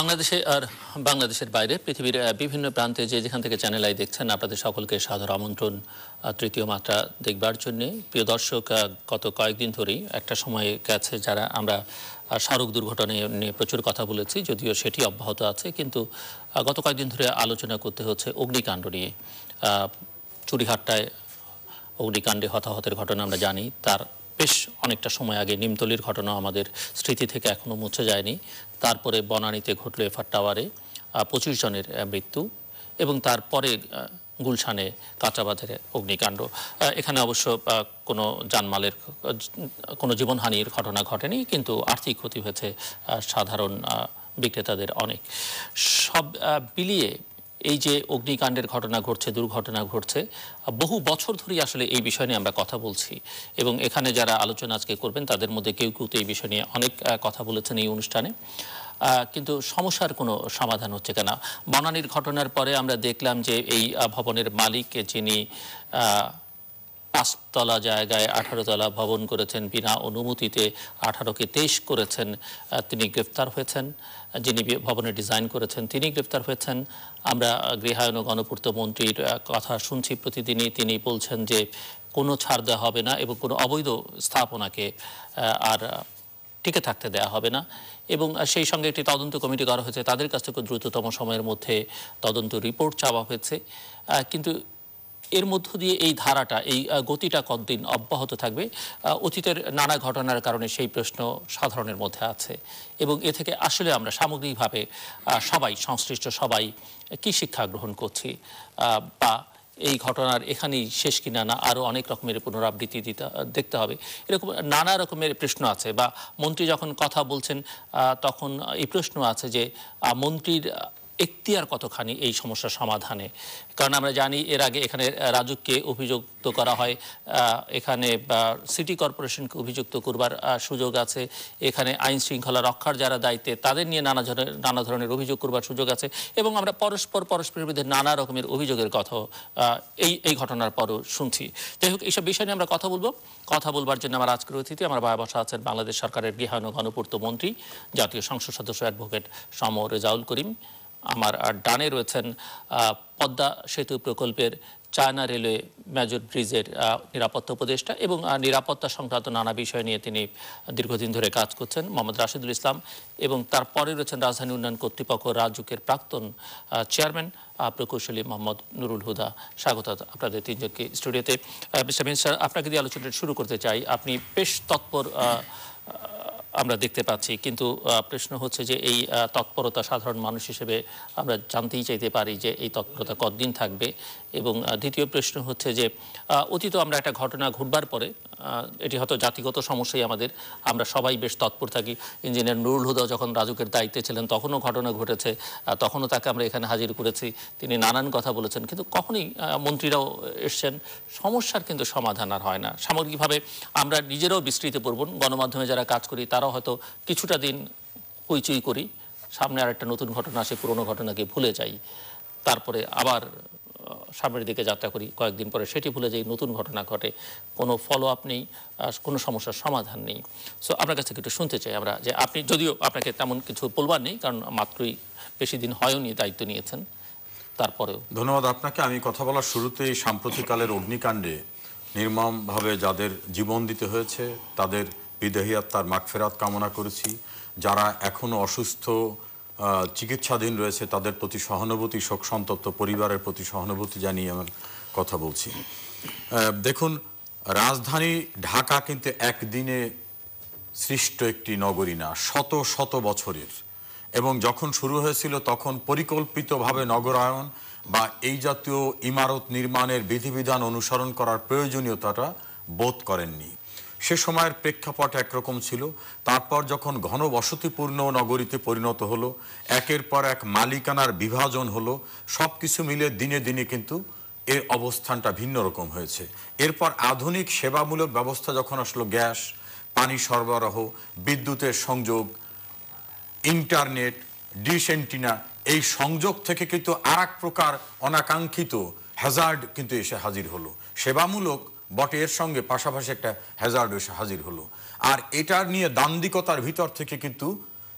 বাংলাদেশে আর বাংলাদেশের বাইরে পৃথিবীর বিভিন্ন প্রান্তে যেখান থেকে চ্যানেল আই দেখছেন আপনাদের সকলকে সাদর আমন্ত্রণ তৃতীয় মাত্রা দেখবার জন্য। প্রিয় দর্শক, গত কয়েকদিন ধরেই একটা সময় গেছে যারা আমরা সড়ক দুর্ঘটনা নিয়ে প্রচুর কথা বলেছি, যদিও সেটি অব্যাহত আছে, কিন্তু গত কয়েকদিন ধরে আলোচনা করতে হচ্ছে অগ্নিকাণ্ড নিয়ে। চুরিহাট্টায় অগ্নিকাণ্ডে হতাহতের ঘটনা আমরা জানি, তার বেশ অনেকটা সময় আগে নিমতলির ঘটনা আমাদের স্মৃতি থেকে এখনও মুছে যায়নি। তারপরে বনানীতে ঘটল এফআর টাওয়ারে 25 জনের মৃত্যু, এবং তারপরে গুলশানে কাঁচাবাজারে অগ্নিকাণ্ড। এখানে অবশ্য কোনো জানমালের কোনো জীবনহানির ঘটনা ঘটেনি, কিন্তু আর্থিক ক্ষতি হয়েছে সাধারণ বিক্রেতাদের অনেক। সব বিলিয়ে এই যে অগ্নিকাণ্ডের ঘটনা ঘটছে, দুর্ঘটনা ঘটছে, বহু বছর ধরেই আসলে এই বিষয় নিয়ে আমরা কথা বলছি, এবং এখানে যারা আলোচনা আজকে করবেন তাদের মধ্যে কেউ কেউ তো এই বিষয় নিয়ে অনেক কথা বলেছেন এই অনুষ্ঠানে, কিন্তু সমস্যার কোনো সমাধান হচ্ছে কেনা। বনানীর ঘটনার পরে আমরা দেখলাম যে এই ভবনের মালিক, যিনি 5 তলা জায়গায় 18 তলা ভবন করেছেন বিনা অনুমতিতে, 18কে 23 করেছেন, তিনি গ্রেফতার হয়েছেন। যিনি ভবনের ডিজাইন করেছেন তিনি গ্রেফতার হয়েছেন। আমরা গৃহায়ন ও গণপূর্ত মন্ত্রীর কথা শুনছি প্রতিদিনই, তিনি বলছেন যে কোনো ছাড় দেওয়া হবে না এবং কোনো অবৈধ স্থাপনাকে আর টিকে থাকতে দেওয়া হবে না, এবং সেই সঙ্গে একটি তদন্ত কমিটি করা হয়েছে, তাদের কাছ থেকে দ্রুততম সময়ের মধ্যে তদন্ত রিপোর্ট চাওয়া হয়েছে। কিন্তু এর মধ্য দিয়ে এই ধারাটা, এই গতিটা কতদিন অব্যাহত থাকবে? অতীতের নানা ঘটনার কারণে সেই প্রশ্ন সাধারণের মধ্যে আছে, এবং এ থেকে আসলে আমরা সামগ্রিকভাবে সবাই, সংশ্লিষ্ট সবাই কি শিক্ষা গ্রহণ করছি, বা এই ঘটনার এখানেই শেষ কিনা, না আরও অনেক রকমের পুনরাবৃত্তি দেখতে হবে, এরকম নানা রকমের প্রশ্ন আছে। বা মন্ত্রী যখন কথা বলছেন তখন এই প্রশ্ন আছে যে মন্ত্রীর এখতিয়ার কতখানি এই সমস্যার সমাধানে। কারণ আমরা জানি এর আগে এখানে রাজুককে অভিযুক্ত করা হয়, এখানে সিটি কর্পোরেশনকে অভিযুক্ত করবার সুযোগ আছে, এখানে আইন শৃঙ্খলা রক্ষার যারা দায়িত্বে তাদের নিয়ে নানা ধরনের অভিযোগ করবার সুযোগ আছে, এবং আমরা পরস্পরের বিরুদ্ধে নানা রকমের অভিযোগের কথা এই ঘটনার পরও শুনছি। যাই হোক, এইসব বিষয় নিয়ে আমরা কথা বলবার জন্য আমার আজকের অতিথি, আমার ভাই বসা আছেন বাংলাদেশ সরকারের গৃহায়ন ও গণপূর্ত মন্ত্রী, জাতীয় সংসদ সদস্য অ্যাডভোকেট সম রেজাউল করিম। আমার ডানে রয়েছেন পদ্মা সেতু প্রকল্পের চায়না রেলওয়ে মেজর ব্রিজের নিরাপত্তা উপদেষ্টা, এবং নিরাপত্তা সংক্রান্ত নানা বিষয় নিয়ে তিনি দীর্ঘদিন ধরে কাজ করছেন, মোহাম্মদ রাশিদুল ইসলাম। এবং তারপরে রয়েছেন রাজধানী উন্নয়ন কর্তৃপক্ষ রাজুকের প্রাক্তন চেয়ারম্যান প্রকৌশলী মোহাম্মদ নুরুল হুদা। স্বাগত আপনাদের তিনজনকে স্টুডিওতে। মিস্টার মিনিস্টার, আপনাকে দিয়ে আলোচনাটা শুরু করতে চাই। আপনি বেশ তৎপর আমরা দেখতে পাচ্ছি, কিন্তু প্রশ্ন হচ্ছে যে এই তৎপরতা সাধারণ মানুষ হিসেবে আমরা জানতেই চাইতে পারি যে এই তৎপরতা কতদিন থাকবে। এবং দ্বিতীয় প্রশ্ন হচ্ছে যে অতীত আমরা একটা ঘটনা ঘটবার পরে, এটি হয়তো জাতিগত সমস্যাই আমাদের, আমরা সবাই বেশ তৎপর থাকি। ইঞ্জিনিয়ার নুরুল হুদা যখন রাজুকের দায়িত্বে ছিলেন তখনও ঘটনা ঘটেছে, তখনও তাকে আমরা এখানে হাজির করেছি, তিনি নানান কথা বলেছেন, কিন্তু কখনই মন্ত্রীরাও এসছেন, সমস্যার কিন্তু সমাধান আর হয় না। সামগ্রিকভাবে আমরা নিজেরাও বিস্তৃত পড়ব, গণমাধ্যমে যারা কাজ করি তারাও হয়তো কিছুটা দিন হইচই করি, সামনে আর একটা নতুন ঘটনা আসে, পুরনো ঘটনাকে ভুলে যাই, তারপরে আবার সামনের দিকে যাত্রা করি, কয়েকদিন পরে সেটি ভুলে যাই, নতুন ঘটনা ঘটে, কোনো ফলো আপ নেই, কোনো সমস্যার সমাধান নেই। সো আপনার কাছ থেকে একটু শুনতে চাই আমরা, যে আপনি, যদিও আপনাকে তেমন কিছু বলবার নেই কারণ মাত্রই বেশি দিন হয়নি দায়িত্ব নিয়েছেন, তারপরেও। ধন্যবাদ আপনাকে। আমি কথা বলার শুরুতেই সাম্প্রতিককালের অগ্নিকাণ্ডে নির্মমভাবে যাদের জীবন দিতে হয়েছে তাদের বিদেহী আত্মার মাগফিরাত কামনা করেছি। যারা এখনও অসুস্থ, চিকিৎসাধীন রয়েছে তাদের প্রতি সহানুভূতি, শোক সন্তপ্ত পরিবারের প্রতি সহানুভূতি জানিয়ে আমার কথা বলছি। দেখুন, রাজধানী ঢাকা কিন্তু একদিনে সৃষ্ট একটি নগরী না, শত শত বছরের। এবং যখন শুরু হয়েছিল তখন পরিকল্পিতভাবে নগরায়ন বা এই জাতীয় ইমারত নির্মাণের বিধিবিধান অনুসরণ করার প্রয়োজনীয়তাটা বোধ করেননি। সে সময়ের প্রেক্ষাপট একরকম ছিল। তারপর যখন ঘনবসতিপূর্ণ নগরীতে পরিণত হলো, একের পর এক মালিকানার বিভাজন হলো, সব কিছু মিলে দিনে দিনে কিন্তু এর অবস্থানটা ভিন্ন রকম হয়েছে। এরপর আধুনিক সেবামূলক ব্যবস্থা যখন আসলো, গ্যাস, পানি সরবরাহ, বিদ্যুতের সংযোগ, ইন্টারনেট, ডিশ এন্টিনা, এই সংযোগ থেকে কিন্তু আর এক প্রকার অনাকাঙ্ক্ষিত হ্যাজার্ড কিন্তু এসে হাজির হলো। সেবামূলক বটে, এর সঙ্গে পাশাপাশি একটা হ্যাজার্ড এসে হাজির হলো। আর এটার নিয়ে দান্দিকতার ভিতর থেকে কিন্তু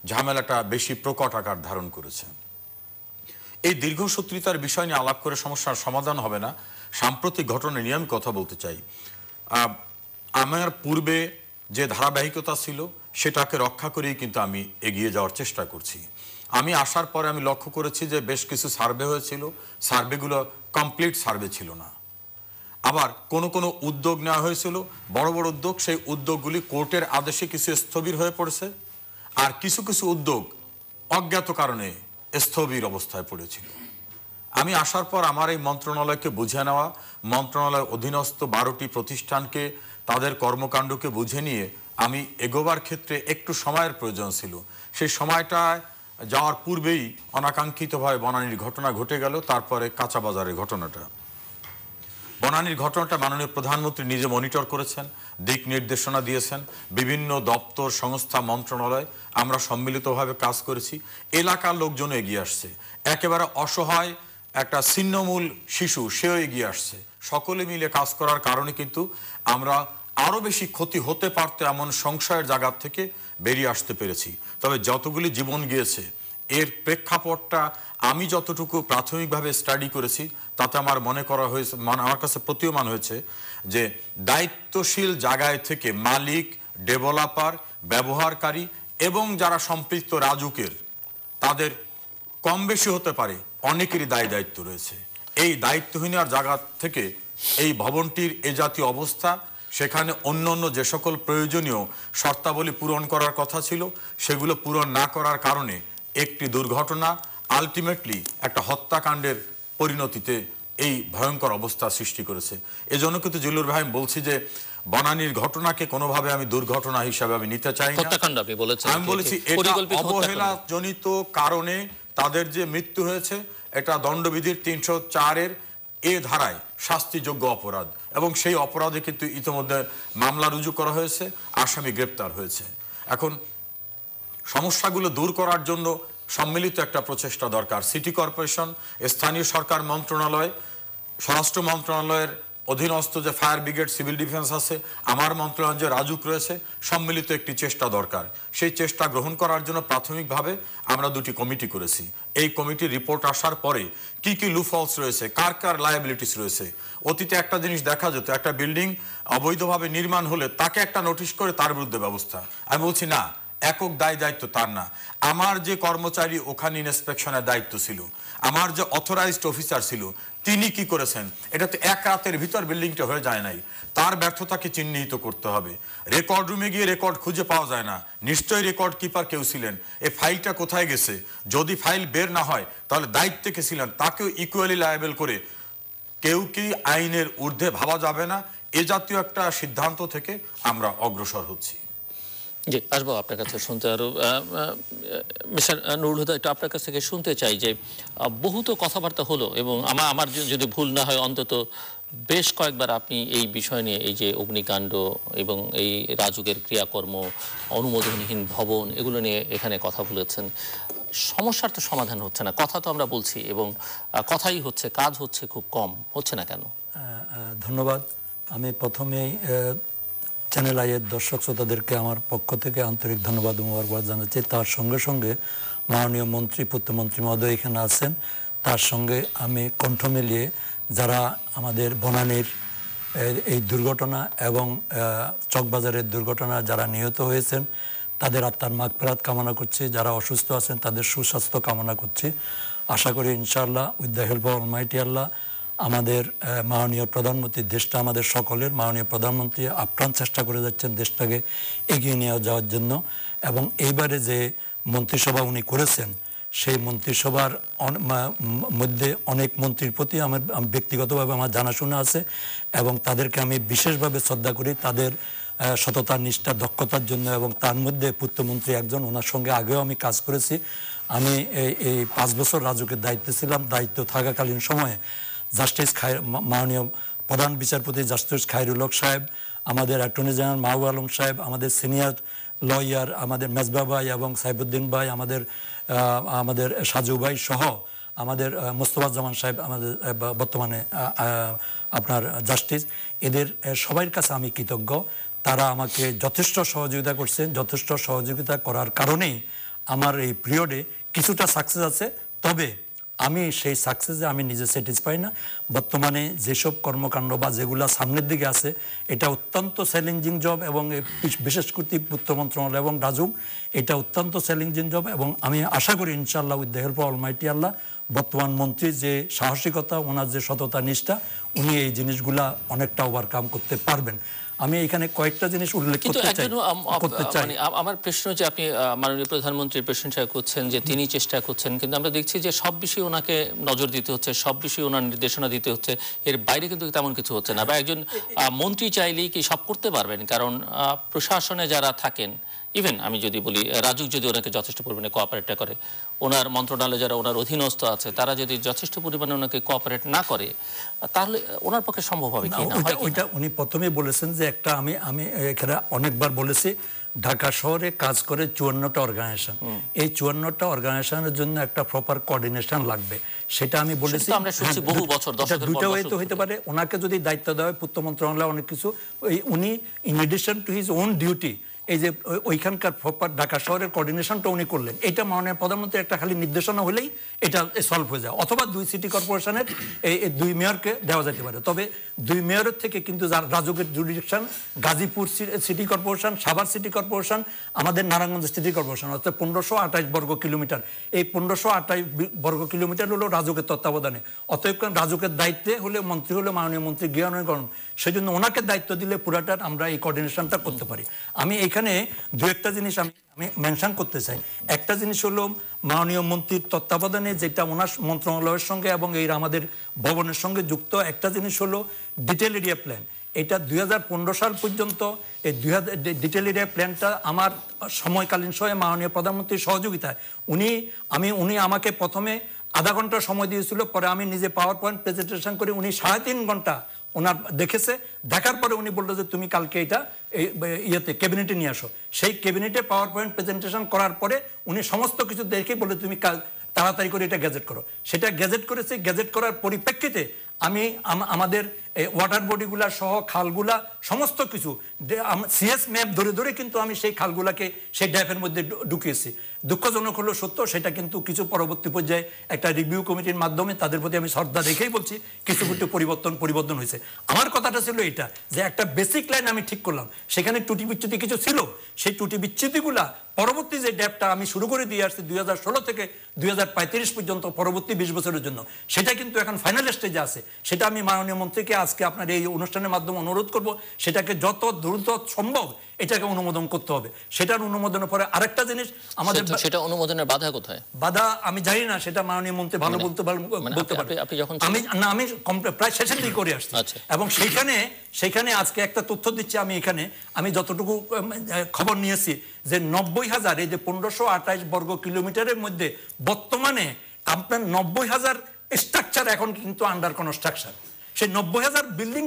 ঝামেলাটা বেশি প্রকট আকার ধারণ করেছে। এই দীর্ঘসূত্রিতার বিষয় নিয়ে আলাপ করে সমস্যার সমাধান হবে না। সাম্প্রতিক ঘটনা নিয়ে আমি কথা বলতে চাই। আমার পূর্বে যে ধারাবাহিকতা ছিল সেটাকে রক্ষা করেই কিন্তু আমি এগিয়ে যাওয়ার চেষ্টা করছি। আমি আসার পরে আমি লক্ষ্য করেছি যে বেশ কিছু সার্ভে হয়েছিল, সার্ভেগুলো কমপ্লিট সার্ভে ছিল না। আবার কোনো উদ্যোগ নেওয়া হয়েছিল, বড় বড় উদ্যোগ, সেই উদ্যোগগুলি কোর্টের আদেশে কিছু স্থবির হয়ে পড়েছে, আর কিছু কিছু উদ্যোগ অজ্ঞাত কারণে স্থবির অবস্থায় পড়েছিল। আমি আসার পর আমার এই মন্ত্রণালয়কে বুঝে নেওয়া, মন্ত্রণালয়ের অধীনস্থ 12টি প্রতিষ্ঠানকে তাদের কর্মকাণ্ডকে বুঝে নিয়ে আমি এগোবার ক্ষেত্রে একটু সময়ের প্রয়োজন ছিল। সেই সময়টায় যাওয়ার পূর্বেই অনাকাঙ্ক্ষিতভাবে বনানীর ঘটনা ঘটে গেল। তারপরে কাঁচা বাজারের ঘটনাটা, বনানীর ঘটনাটা মাননীয় প্রধানমন্ত্রী নিজে মনিটর করেছেন, দিক নির্দেশনা দিয়েছেন, বিভিন্ন দপ্তর, সংস্থা, মন্ত্রণালয় আমরা সম্মিলিতভাবে কাজ করেছি। এলাকার লোকজন এগিয়ে আসছে, একেবারে অসহায় একটা ছিন্নমূল শিশু সেও এগিয়ে আসছে। সকলে মিলে কাজ করার কারণে কিন্তু আমরা আরো বেশি ক্ষতি হতে পারতো এমন সংশয়ের জায়গা থেকে বেরিয়ে আসতে পেরেছি। তবে যতগুলি জীবন গিয়েছে এর প্রেক্ষাপটটা আমি যতটুকু প্রাথমিকভাবে স্টাডি করেছি তাতে আমার মনে করা হয়েছে, আমার কাছে প্রতীয়মান হয়েছে যে দায়িত্বশীল জায়গায় থেকে মালিক, ডেভেলপার, ব্যবহারকারী এবং যারা সম্পৃক্ত রাজুকের, তাদের কম বেশি হতে পারে অনেকেরই দায় দায়িত্ব রয়েছে। এই দায়িত্বহীনার জায়গা থেকে এই ভবনটির এ জাতীয় অবস্থা, সেখানে অন্য যে সকল প্রয়োজনীয় শর্তাবলী পূরণ করার কথা ছিল সেগুলো পূরণ না করার কারণে একটি দুর্ঘটনা আলটিমেটলি একটা হত্যাকাণ্ডের পরিণতিতে এই ভয়ঙ্কর অবস্থা সৃষ্টি করেছে। এজন্য কিন্তু জিল্লুর ভাই বলছি যে বনানীর ঘটনাকে কোনোভাবে আমি দুর্ঘটনা হিসাবে আমি নিতে চাই না। আমি বলেছি এটা অবহেলা জনিত কারণে তাদের যে মৃত্যু হয়েছে, এটা দণ্ডবিধির 304-এর এ ধারায় শাস্তিযোগ্য অপরাধ, এবং সেই অপরাধে কিন্তু ইতিমধ্যে মামলা রুজু করা হয়েছে, আসামি গ্রেপ্তার হয়েছে। এখন সমস্যাগুলো দূর করার জন্য সম্মিলিত একটা প্রচেষ্টা দরকার। সিটি কর্পোরেশন, স্থানীয় সরকার মন্ত্রণালয়, স্বরাষ্ট্র মন্ত্রণালয়ের অধীনস্থ যে ফায়ার ব্রিগেড, সিভিল ডিফেন্স আছে, আমার মন্ত্রণালয় যে রাজুক রয়েছে, সম্মিলিত একটি চেষ্টা দরকার। সেই চেষ্টা গ্রহণ করার জন্য প্রাথমিকভাবে আমরা 2টি কমিটি করেছি। এই কমিটির রিপোর্ট আসার পরে কি কি লুফলস রয়েছে, কার কার লায়াবিলিটিস রয়েছে। অতীতে একটা জিনিস দেখা যেত, একটা বিল্ডিং অবৈধভাবে নির্মাণ হলে তাকে একটা নোটিশ করে তার বিরুদ্ধে ব্যবস্থা। আমি বলছি না, একক দায় দায়িত্ব তার না। আমার যে কর্মচারী ওখানে ইন্সপেকশনের দায়িত্ব ছিল, আমার যে অথরাইজড অফিসার ছিল, তিনি কি করেছেন, এটা তো এক রাতের ভিতর বিল্ডিংটা হয়ে যায় নাই। তার ব্যর্থতাকে চিহ্নিত করতে হবে। রেকর্ড রুমে গিয়ে রেকর্ড খুঁজে পাওয়া যায় না, নিশ্চয়ই রেকর্ড কিপার কেউ ছিলেন। এই ফাইলটা কোথায় গেছে, যদি ফাইল বের না হয় তাহলে দায়িত্বে কে ছিলেন তাকেও ইকুয়ালি লায়াবেল করে কেউ কি আইনের ঊর্ধ্বে ভাবা যাবে না। এ জাতীয় একটা সিদ্ধান্ত থেকে আমরা অগ্রসর হচ্ছি। জি, আসবো আপনার কাছে শুনতে। আরো মিস্টার নুরুল হুদা, একটু আপনার কাছ থেকে শুনতে চাই যে বহুত কথাবার্তা হলো, এবং আমার যদি ভুল না হয় অন্তত বেশ কয়েকবার আপনি এই বিষয় নিয়ে, এই যে অগ্নিকাণ্ড এবং এই রাজুকের ক্রিয়াকর্ম, অনুমোদনহীন ভবন, এগুলো নিয়ে এখানে কথা বলেছেন। সমস্যার তো সমাধান হচ্ছে না, কথা তো আমরা বলছি এবং কথাই হচ্ছে, কাজ হচ্ছে খুব কম, হচ্ছে না কেন? ধন্যবাদ। আমি প্রথমেই চ্যানেল আইয়ের দর্শক শ্রোতাদেরকে আমার পক্ষ থেকে আন্তরিক ধন্যবাদ ও মোবারকবাদ জানাচ্ছি। তার সঙ্গে সঙ্গে মাননীয় মন্ত্রী, প্রতিমন্ত্রী মহোদয় এখানে আছেন, তার সঙ্গে আমি কণ্ঠ মিলিয়ে যারা আমাদের বনানীর এই দুর্ঘটনা এবং চকবাজারের দুর্ঘটনা যারা নিহত হয়েছেন তাদের আত্মার মাগফিরাত কামনা করছি, যারা অসুস্থ আছেন তাদের সুস্বাস্থ্য কামনা করছি। আশা করি ইনশাআল্লাহ with the help of almighty Allah আমাদের মাননীয় প্রধানমন্ত্রী, দেশটা আমাদের সকলের, মাননীয় প্রধানমন্ত্রী আপ্রাণ চেষ্টা করে যাচ্ছেন দেশটাকে এগিয়ে নিয়ে যাওয়ার জন্য। এবং এইবারে যে মন্ত্রিসভা উনি করেছেন সেই মন্ত্রিসভার মধ্যে অনেক মন্ত্রীর প্রতি আমার ব্যক্তিগতভাবে আমার জানাশোনা আছে এবং তাদেরকে আমি বিশেষভাবে শ্রদ্ধা করি তাদের সততা, নিষ্ঠা, দক্ষতার জন্য। এবং তার মধ্যে পূর্তমন্ত্রী একজন, ওনার সঙ্গে আগেও আমি কাজ করেছি। আমি এই 5 বছর রাজুকের দায়িত্বে ছিলাম। দায়িত্ব থাকাকালীন সময়ে জাস্টিস মাননীয় প্রধান বিচারপতি জাস্টিস খায়রুল হক সাহেব, আমাদের অ্যাটর্নি জেনারেল মাহবুব আলম সাহেব, আমাদের সিনিয়র লয়ার আমাদের মেজবা ভাই এবং সাইবুদ্দিন ভাই, আমাদের সাজু ভাই সহ আমাদের মোস্তফা জামান সাহেব, আমাদের বর্তমানে আপনার জাস্টিস, এদের সবার কাছে আমি কৃতজ্ঞ। তারা আমাকে যথেষ্ট সহযোগিতা করছেন। যথেষ্ট সহযোগিতা করার কারণেই আমার এই পিরিয়ডে কিছুটা সাকসেস আছে, তবে আমি সেই সাকসেসে আমি নিজে স্যাটিসফাই না। বর্তমানে যেসব কর্মকাণ্ড বা যেগুলা সামনের দিকে আছে এটা অত্যন্ত চ্যালেঞ্জিং জব, এবং বিশেষ করে পূর্ত মন্ত্রণালয় এবং রাজুক এটা অত্যন্ত চ্যালেঞ্জিং জব, এবং আমি আশা করি ইনশাআল্লাহ with the help of almighty Allah বর্তমান মন্ত্রীর যে সাহসিকতা, ওনার যে সততা নিষ্ঠা, উনি এই জিনিসগুলা অনেকটা ওভারকাম করতে পারবেন। আমি এখানে কয়েকটা জিনিস উল্লেখ করতে চাই। আমার প্রশ্ন যে আপনি মাননীয় প্রধানমন্ত্রীর প্রশংসা করছেন যে তিনি চেষ্টা করছেন, কিন্তু আমরা দেখছি যে সব বিষয়ে ওনাকে নজর দিতে হচ্ছে, সব বিষয়ে ওনার নির্দেশনা দিতে হচ্ছে, এর বাইরে কিন্তু তেমন কিছু হচ্ছে না। বা একজন মন্ত্রী চাইলেই কি সব করতে পারবেন? কারণ প্রশাসনে যারা থাকেন, ইভেন আমি যদি বলি রাজুক যদি ওনাকে যথেষ্ট পরিমাণে কোঅপারেট করে, ওনার মন্ত্রণালয়ে যারা ওনার অধীনস্থ আছে তারা যদি যথেষ্ট পরিমাণে ওনাকে কোঅপারেট না করে, তাহলে ওনার পক্ষে সম্ভব হবে কি না? ওইটা উনি প্রথমেই বলেছেন যে একটা আমি এখানে অনেকবার বলেছি, ঢাকা শহরে কাজ করে 54টা অর্গানাইজেশন, এই 54টা অর্গানাইজেশনের জন্য একটা প্রপার কোঅর্ডিনেশন লাগবে। সেটা আমি বলেছি। আমরা শুনছি বহু বছর, দশকের পর দুটো হইতে পারে। ওনাকে যদি দায়িত্ব দেওয়া হয় পূর্ত মন্ত্রণালয় অনেক কিছু, উনি in addition to his own duty এই যে ওইখানকার প্রপার ঢাকা শহরের কোঅর্ডিনেশনটা উনি করলেন, এটা মাননীয় প্রধানমন্ত্রী একটা খালি নির্দেশনা হলেই এটা সলভ হয়ে যায়। অথবা 2 সিটি কর্পোরেশনের এই 2 মেয়রকে দেওয়া যেতে পারে। তবে 2 মেয়রের থেকে কিন্তু যার রাজুকের jurisdiction Gazipur city corporation, Savar city corporation, আমাদের নারায়ণগঞ্জ সিটি কর্পোরেশন, অর্থাৎ 1528 বর্গ কিলোমিটার। এই 1528 বর্গ কিলোমিটার হলো রাজুকের তত্ত্বাবধানে। অতএব রাজুকের দায়িত্বে হলে মন্ত্রী হলে মাননীয় মন্ত্রী গৃহায়ন, সেই জন্য ওনাকে দায়িত্ব দিলে পুরাটার আমরা এই কোঅর্ডিনেশনটা করতে পারি। আমি এখানে 2-একটা জিনিস আমি মেনশন করতে চাই। একটা জিনিস হলো মাননীয় মন্ত্রীর তত্ত্বাবধানে যেটা ওনার মন্ত্রণালয়ের সঙ্গে এবং এই আমাদের ভবনের সঙ্গে যুক্ত, একটা জিনিস হলো ডিটেল এরিয়া প্ল্যান। এটা 2015 সাল পর্যন্ত এই ডিটেল এরিয়া প্ল্যানটা আমার সময়কালীন সময়ে মাননীয় প্রধানমন্ত্রীর সহযোগিতায় উনি আমাকে প্রথমে আধা ঘন্টা সময় দিয়েছিল, পরে আমি নিজে পাওয়ার পয়েন্ট প্রেজেন্টেশন করে উনি 3.5 ঘন্টা ওনার দেখেছে। দেখার পরে উনি বললো যে তুমি কালকে এটা ক্যাবিনেটে নিয়ে আসো। সেই ক্যাবিনেটে পাওয়ার পয়েন্ট প্রেজেন্টেশন করার পরে উনি সমস্ত কিছু দেখে বলে তুমি তাড়াতাড়ি করে এটা গ্যাজেট করো। সেটা গ্যাজেট করেছে। গ্যাজেট করার পরিপ্রেক্ষিতে আমি আমাদের ওয়াটার বডিগুলা সহ খালগুলা সমস্ত কিছু সিএস ম্যাপ ধরে ধরে কিন্তু আমি সেই খালগুলাকে সেই ড্যাপের মধ্যে ঢুকিয়েছি। দুঃখজনক হলো সত্য, সেটা কিন্তু কিছু পরবর্তী পর্যায়ে একটা রিভিউ কমিটির মাধ্যমে তাদের প্রতি আমি শ্রদ্ধা রেখেই বলছি কিছু কিছু পরিবর্তন হয়েছে। আমার কথাটা ছিল এটা যে একটা বেসিক লাইন আমি ঠিক করলাম, সেখানে ত্রুটি বিচ্যুতি কিছু ছিল, সেই ত্রুটি বিচ্যুতিগুলা পরবর্তী যে ড্যাপটা আমি শুরু করে দিয়ে আসছি 2016 থেকে 2035 পর্যন্ত পরবর্তী 20 বছরের জন্য, সেটা কিন্তু এখন ফাইনাল স্টেজে আছে। সেটা আমি মাননীয় মন্ত্রীকে আজকে আপনার এই অনুষ্ঠানের মাধ্যমে অনুরোধ করব, সেটাকে যত দ্রুত সম্ভব এটাকে অনুমোদন করতে হবে। সেটার অনুমোদনের পরে আরেকটা জিনিস আমাদের, সেটা অনুমোদনের বাধা কোথায়? বাধা আমি জানি না, সেটা মাননীয় মন্ত্রী ভালো বলতে পারে। আমি প্রায় শেষের দিকে করে আসছি এবং সেইখানে আজকে একটা তথ্য দিচ্ছি আমি যতটুকু খবর নিয়েছি যে 90,000 এই যে 1528 বর্গ কিলোমিটারের মধ্যে বর্তমানে আপনার 90,000 স্ট্রাকচার এখন কিন্তু আন্ডার কনস্ট্রাকশন। সেই 90,000 বিল্ডিং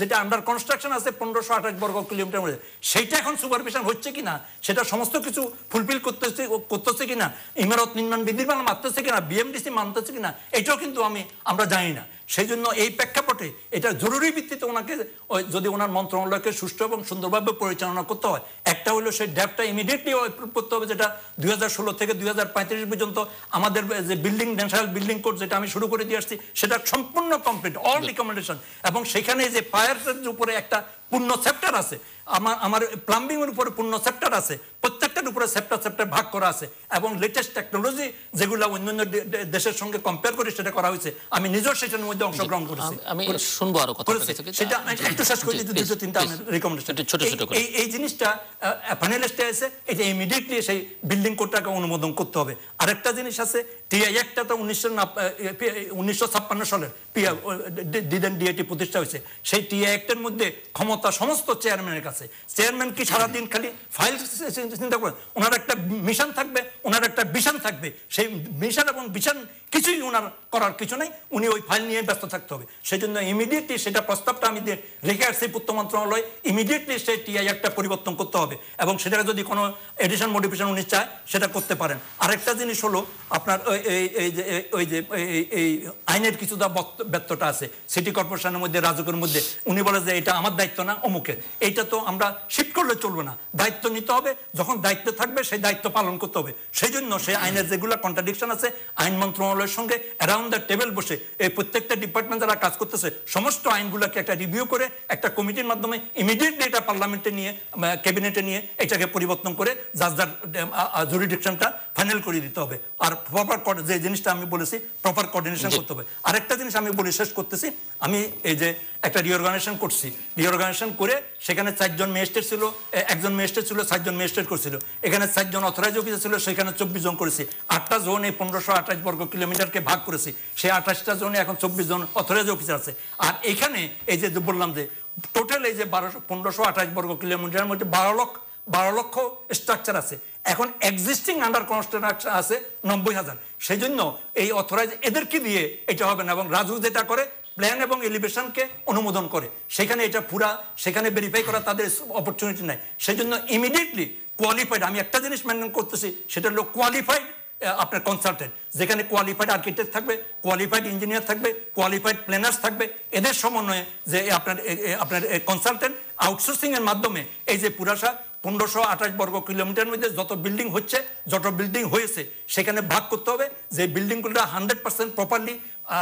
যেটা আন্ডার কনস্ট্রাকশন আছে 1528 বর্গ কিলোমিটার মধ্যে, সেইটা এখন সুপারভিশন হচ্ছে কিনা, সেটা সমস্ত কিছু ফুলফিল করতেছে কিনা, ইমারত নির্মাণ বিধিমালা মানতেছে কিনা, বিএমডিসি মানতেছে কিনা, এটাও কিন্তু আমরা জানি না। সেই জন্য এই প্রেক্ষাপটে এটা জরুরি ভিত্তিতে ওনাকে যদি ওনার মন্ত্রণালয়কে সুষ্ঠু এবং সুন্দরভাবে পরিচালনা করতে হয়, একটা হলো সেই ড্যাপটা ইমিডিয়েটলি করতে হবে, যেটা 2016 থেকে 2035 পর্যন্ত আমাদের যে বিল্ডিং ন্যাশনাল বিল্ডিং কোড যেটা আমি শুরু করে দিয়ে আসছি সেটা সম্পূর্ণ কমপ্লিট, অল রিকমেন্ডেশন। এবং সেখানে যে ফায়ারের উপরে একটা পূর্ণ চ্যাপ্টার আছে, আমার প্লাম্বিং এর উপরে পূর্ণ চ্যাপ্টার আছে, প্রত্যেকটার উপরে চ্যাপ্টার ভাগ করা আছে এবং লেটেস্ট টেকনোলজি যেগুলো অন্যান্য দেশের সঙ্গে কম্পেয়ার করে সেটা করা হয়েছে। আমি নিজের সেটার মধ্যে অংশগ্রহণ করেছি। আমি শুনবো আরো কথা, সেটা একটু শেষ করে দিতে 2-3টা রিকমেন্ডেশন। এই জিনিসটা ফাইনাল স্টেজে আছে, এটা ইমিডিয়েটলি সেই বিল্ডিং কোডটাকে অনুমোদন করতে হবে। আরেকটা জিনিস আছে, টিআই একটা তো 1956 সালের ডিএটি প্রতিষ্ঠা হয়েছে। সেই টিআই অ্যাক্টের মধ্যে ক্ষমতা সমস্ত চেয়ারম্যানের কাছে। চেয়ারম্যান কি সারাদিন খালি ফাইল চিন্তা করেন? ওনার একটা মিশন থাকবে, ওনার একটা ভিশন থাকবে। সেই মিশন এবং ভিশন কিছুই ওনার করার কিছু নাই, উনি ওই ফাইল নিয়ে ব্যস্ত থাকতে হবে। সেই জন্য ইমিডিয়েটলি সেটা প্রস্তাবটা আমি রেখে আসছি পূর্ত মন্ত্রণালয়, ইমিডিয়েটলি সেই টিআই একটা পরিবর্তন করতে হবে এবং সেটা যদি কোনো এডিশন মডিফিকেশন উনি চায় সেটা করতে পারেন। আরেকটা জিনিস হলো আপনার ওই যে এই আইনের কিছুটা ব্যত্যটা আছে সিটি কর্পোরেশনের মধ্যে, রাজুকের মধ্যে। উনি বলে যে এটা আমার দায়িত্ব না, অমুকের। এইটা তো আমরা শিফট করলে চলবে না, দায়িত্ব নিতে হবে। যখন দায়িত্ব থাকবে সেই দায়িত্ব পালন করতে হবে। সেই জন্য সেই আইনের যেগুলো কন্ট্রাডিকশন আছে, আইন মন্ত্রণালয়ের সঙ্গে অ্যারাউন্ড দ্য টেবিল বসে এই প্রত্যেকটা ডিপার্টমেন্ট যারা কাজ করতেছে সমস্ত আইনগুলোকে একটা রিভিউ করে একটা কমিটির মাধ্যমে ইমিডিয়েটলি এটা পার্লামেন্টে নিয়ে, ক্যাবিনেটে নিয়ে এটাকে পরিবর্তন করে যার যার জুরিডিকশনটা ফাইনাল করে দিতে হবে। আর প্রপার যে জিনিসটা আমি বলেছি প্রপার কোঅর্ডিনেশন করতে হবে। আরেকটা জিনিস আমি বলে শেষ করতেছি, আমি এই যে একটা রিঅর্গানাইজেশন করছি, রিঅর্গানাইজেশন করে সেখানে 4 জন ম্যাজিস্ট্রেট ছিল, 1 জন ম্যাজিস্ট্রেট ছিল, 4 জন ম্যাজিস্ট্রেট করছিল। এখানে 4 জন অথরাইজ অফিসার ছিল, সেখানে 24 জন করেছি। 8টা জোন এই 1528 বর্গ কিলোমিটারকে ভাগ করেছি। সেই 28টা জোনে এখন 24 জন অথরাইজ অফিসার আছে। আর এখানে এই যে বললাম যে টোটাল এই যে 1528 বর্গ কিলোমিটারের মধ্যে 12 লক্ষ স্ট্রাকচার আছে। এখন এক্সিস্টিং আন্ডার কনস্ট্রাকশন আছে 90,000। সেই জন্য এই অথরাইজ এদেরকে দিয়ে এটা হবে না। এবং রাজু যেটা করে প্ল্যান এবং এলিভেশনকে অনুমোদন করে, সেখানে এটা পুরা সেখানে ভেরিফাই করা তাদের অপরচুনিটি নাই। সেই জন্য ইমিডিয়েটলি কোয়ালিফাইড, আমি একটা জিনিস মেনটেন করতেছি, সেটা হলো কোয়ালিফাইড আপনার কনসালটেন্ট, যেখানে কোয়ালিফাইড আর্কিটেক্ট থাকবে, কোয়ালিফাইড ইঞ্জিনিয়ার থাকবে, কোয়ালিফাইড প্ল্যানার্স থাকবে। এদের সমন্বয়ে যে আপনার কনসালটেন্ট আউটসোর্সিং এর মাধ্যমে এই যে পুরাসা 1528 বর্গ কিলোমিটার মধ্যে যত বিল্ডিং হচ্ছে, যত বিল্ডিং হয়েছে, সেখানে ভাগ করতে হবে যে বিল্ডিংগুলো 100% প্রপারলি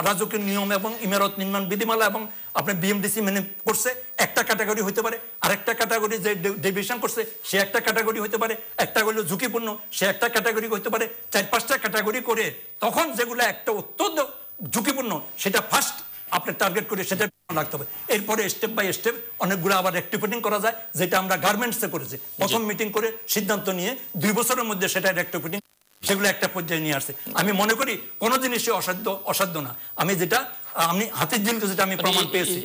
রাজকীয় নিয়ম এবং ইমারত নির্মাণ বিধিমালা এবং আপনার বিএমডিসি মেনে করছে। একটা ক্যাটাগরি হতে পারে, আরেকটা ক্যাটাগরি যে ডেভিয়েশন করছে সে একটা ক্যাটাগরি হতে পারে, একটা হলো ঝুঁকিপূর্ণ সে একটা ক্যাটাগরি হতে পারে। 4-5টা ক্যাটাগরি করে তখন যেগুলো একটা অত্যন্ত ঝুঁকিপূর্ণ সেটা ফার্স্ট আপনার টার্গেট করে সেটা রাখতে হবে। এরপরে স্টেপ বাই স্টেপ অনেকগুলো আবার রেক্টিফিটিং করা যায়, যেটা আমরা গার্মেন্টসে করেছি। প্রথম মিটিং করে সিদ্ধান্ত নিয়ে 2 বছরের মধ্যে সেটা রেক্টিফিটিং, সেগুলো একটা পর্যায়ে নিয়ে আসছে। আমি মনে করি কোনো জিনিসই অসাধ্য না। আমি যেটা আমি হাতের জিনিস যেটা আমি প্রমাণ পেয়েছি।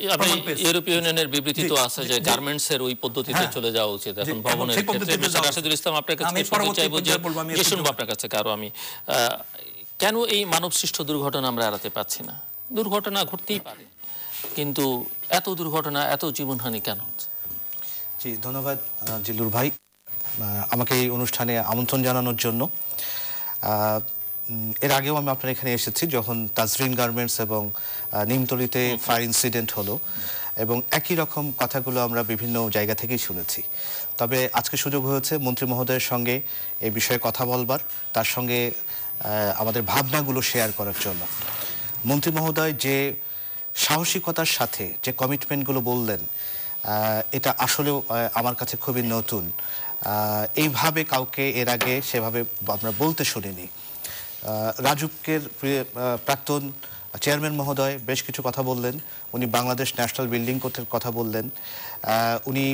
ইউরোপীয় ইউনিয়নের বিবৃতি তো আছে যে গার্মেন্টস এর ওই পদ্ধতিতে চলে যাওয়া উচিত। এখন ভবনের ক্ষেত্রে মিস্টার রাশিদুল ইসলাম আপনার কাছে শুনতে চাইবো যে শুনবো আপনার কাছে কারো আমি কেন এই মানবসৃষ্ট দুর্ঘটনা আমরা এড়াতে পারছি না? দুর্ঘটনা ঘটতেই পারে, কিন্তু এত দুর্ঘটনা, এত জীবনহানি কেন হচ্ছে? জি, ধন্যবাদ জিল্লুর ভাই আমাকে এই অনুষ্ঠানে আমন্ত্রণ জানানোর জন্য। এর আগেও আমি আপনার এখানে এসেছি যখন তাজরিন গার্মেন্টস এবং নিমতলিতে ফায়ার ইনসিডেন্ট হলো, এবং একই রকম কথাগুলো আমরা বিভিন্ন জায়গা থেকেই শুনেছি। তবে আজকে সুযোগ হয়েছে মন্ত্রী মহোদয়ের সঙ্গে এই বিষয়ে কথা বলবার, তার সঙ্গে আমাদের ভাবনাগুলো শেয়ার করার জন্য। মন্ত্রী মহোদয় যে সাহসিকতার সাথে যে কমিটমেন্টগুলো বললেন, এটা আসলেও আমার কাছে খুবই নতুন। এইভাবে কাউকে এর আগে সেভাবে আমরা বলতে শুনিনি। রাজুকের প্রাক্তন চেয়ারম্যান মহোদয় বেশ কিছু কথা বললেন। উনি বাংলাদেশ ন্যাশনাল বিল্ডিং কোডের কথা বললেন। উনি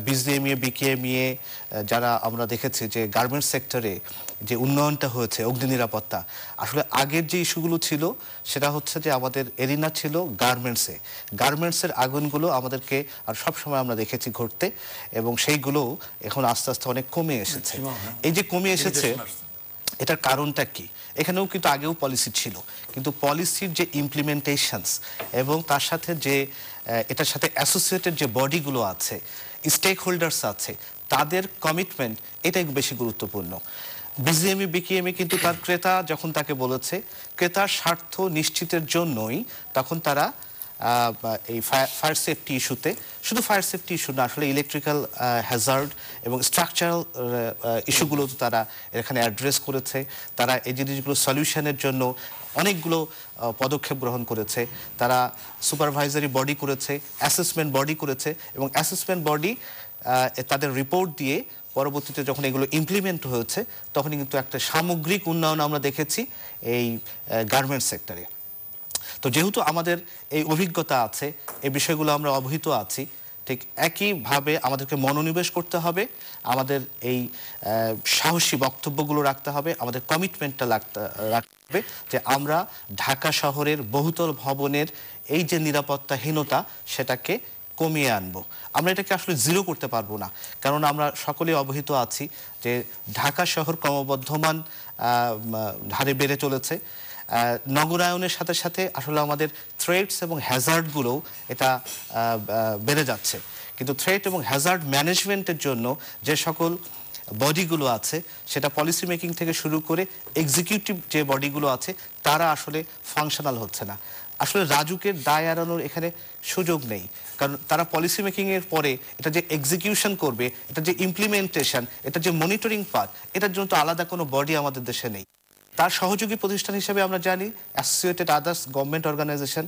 বিজিএমইএ বিকেএমইএ যারা আমরা দেখেছি যে গার্মেন্টস সেক্টরে যে উন্নয়নটা হয়েছে, অগ্নি নিরাপত্তা, আসলে আগের যে ইস্যুগুলো ছিল সেটা হচ্ছে যে আমাদের এরিনা ছিল গার্মেন্টসের আগুনগুলো আমাদেরকে আর সবসময় আমরা দেখেছি ঘটতে, এবং সেইগুলো এখন আস্তে আস্তে অনেক কমে এসেছে। এই যে কমে এসেছে এটার কারণটা কি? এখানেও কিন্তু আগেও পলিসি ছিল, কিন্তু পলিসির যে ইমপ্লিমেন্টেশনস এবং তার সাথে যে এটার সাথে অ্যাসোসিয়েটেড যে বডিগুলো আছে, স্টেক হোল্ডার্স আছে, তাদের কমিটমেন্ট এটাই বেশি গুরুত্বপূর্ণ। বিজিএমই বিকেএমই কিন্তু তার ক্রেতা যখন তাকে বলেছে ক্রেতার স্বার্থ নিশ্চিতের জন্যই, তখন তারা এই ফায়ার সেফটি ইস্যুতে, শুধু ফায়ার সেফটি ইস্যু না, আসলে ইলেকট্রিক্যাল হ্যাজার্ড এবং স্ট্রাকচারাল ইস্যুগুলো তারা এখানে অ্যাড্রেস করেছে। তারা এই জিনিসগুলো সলিউশনের জন্য অনেকগুলো পদক্ষেপ গ্রহণ করেছে। তারা সুপারভাইজারি বডি করেছে, অ্যাসেসমেন্ট বডি করেছে, এবং অ্যাসেসমেন্ট বডি তাদের রিপোর্ট দিয়ে পরবর্তীতে যখন এগুলো ইমপ্লিমেন্ট হয়েছে তখন কিন্তু একটা সামগ্রিক উন্নয়ন আমরা দেখেছি এই গার্মেন্টস সেক্টরে। তো যেহেতু আমাদের এই অভিজ্ঞতা আছে, এই বিষয়গুলো আমরা অবহিত আছি, ঠিক একইভাবে আমাদেরকে মনোনিবেশ করতে হবে, আমাদের এই সাহসী বক্তব্যগুলো রাখতে হবে, আমাদের কমিটমেন্টটা রাখতে হবে যে আমরা ঢাকা শহরের বহুতল ভবনের এই যে নিরাপত্তাহীনতা সেটাকে কমিয়ে আনবো। আমরা এটাকে আসলে জিরো করতে পারবো না, কারণ আমরা সকলে অবহিত আছি যে ঢাকা শহর ক্রমবর্ধমান হারে বেড়ে চলেছে। নগরায়নের সাথে সাথে আসলে আমাদের থ্রেটস এবং হ্যাজার্ডগুলোও এটা বেড়ে যাচ্ছে, কিন্তু থ্রেট এবং হ্যাজার্ড ম্যানেজমেন্টের জন্য যে সকল বডিগুলো আছে, সেটা পলিসি মেকিং থেকে শুরু করে এক্সিকিউটিভ যে বডিগুলো আছে তারা আসলে ফাংশনাল হচ্ছে না। আসলে রাজুকের দায় এড়ানোর এখানে সুযোগ নেই, কারণ তারা পলিসি মেকিং এর পরে এটা যে এক্সিকিউশন করবে, এটা যে ইমপ্লিমেন্টেশন, এটা যে মনিটরিং পার্ট, এটার জন্য তো আলাদা কোনো বডি আমাদের দেশে নেই। তার সহযোগী প্রতিষ্ঠান হিসেবে আমরা জানি associated others government organisation,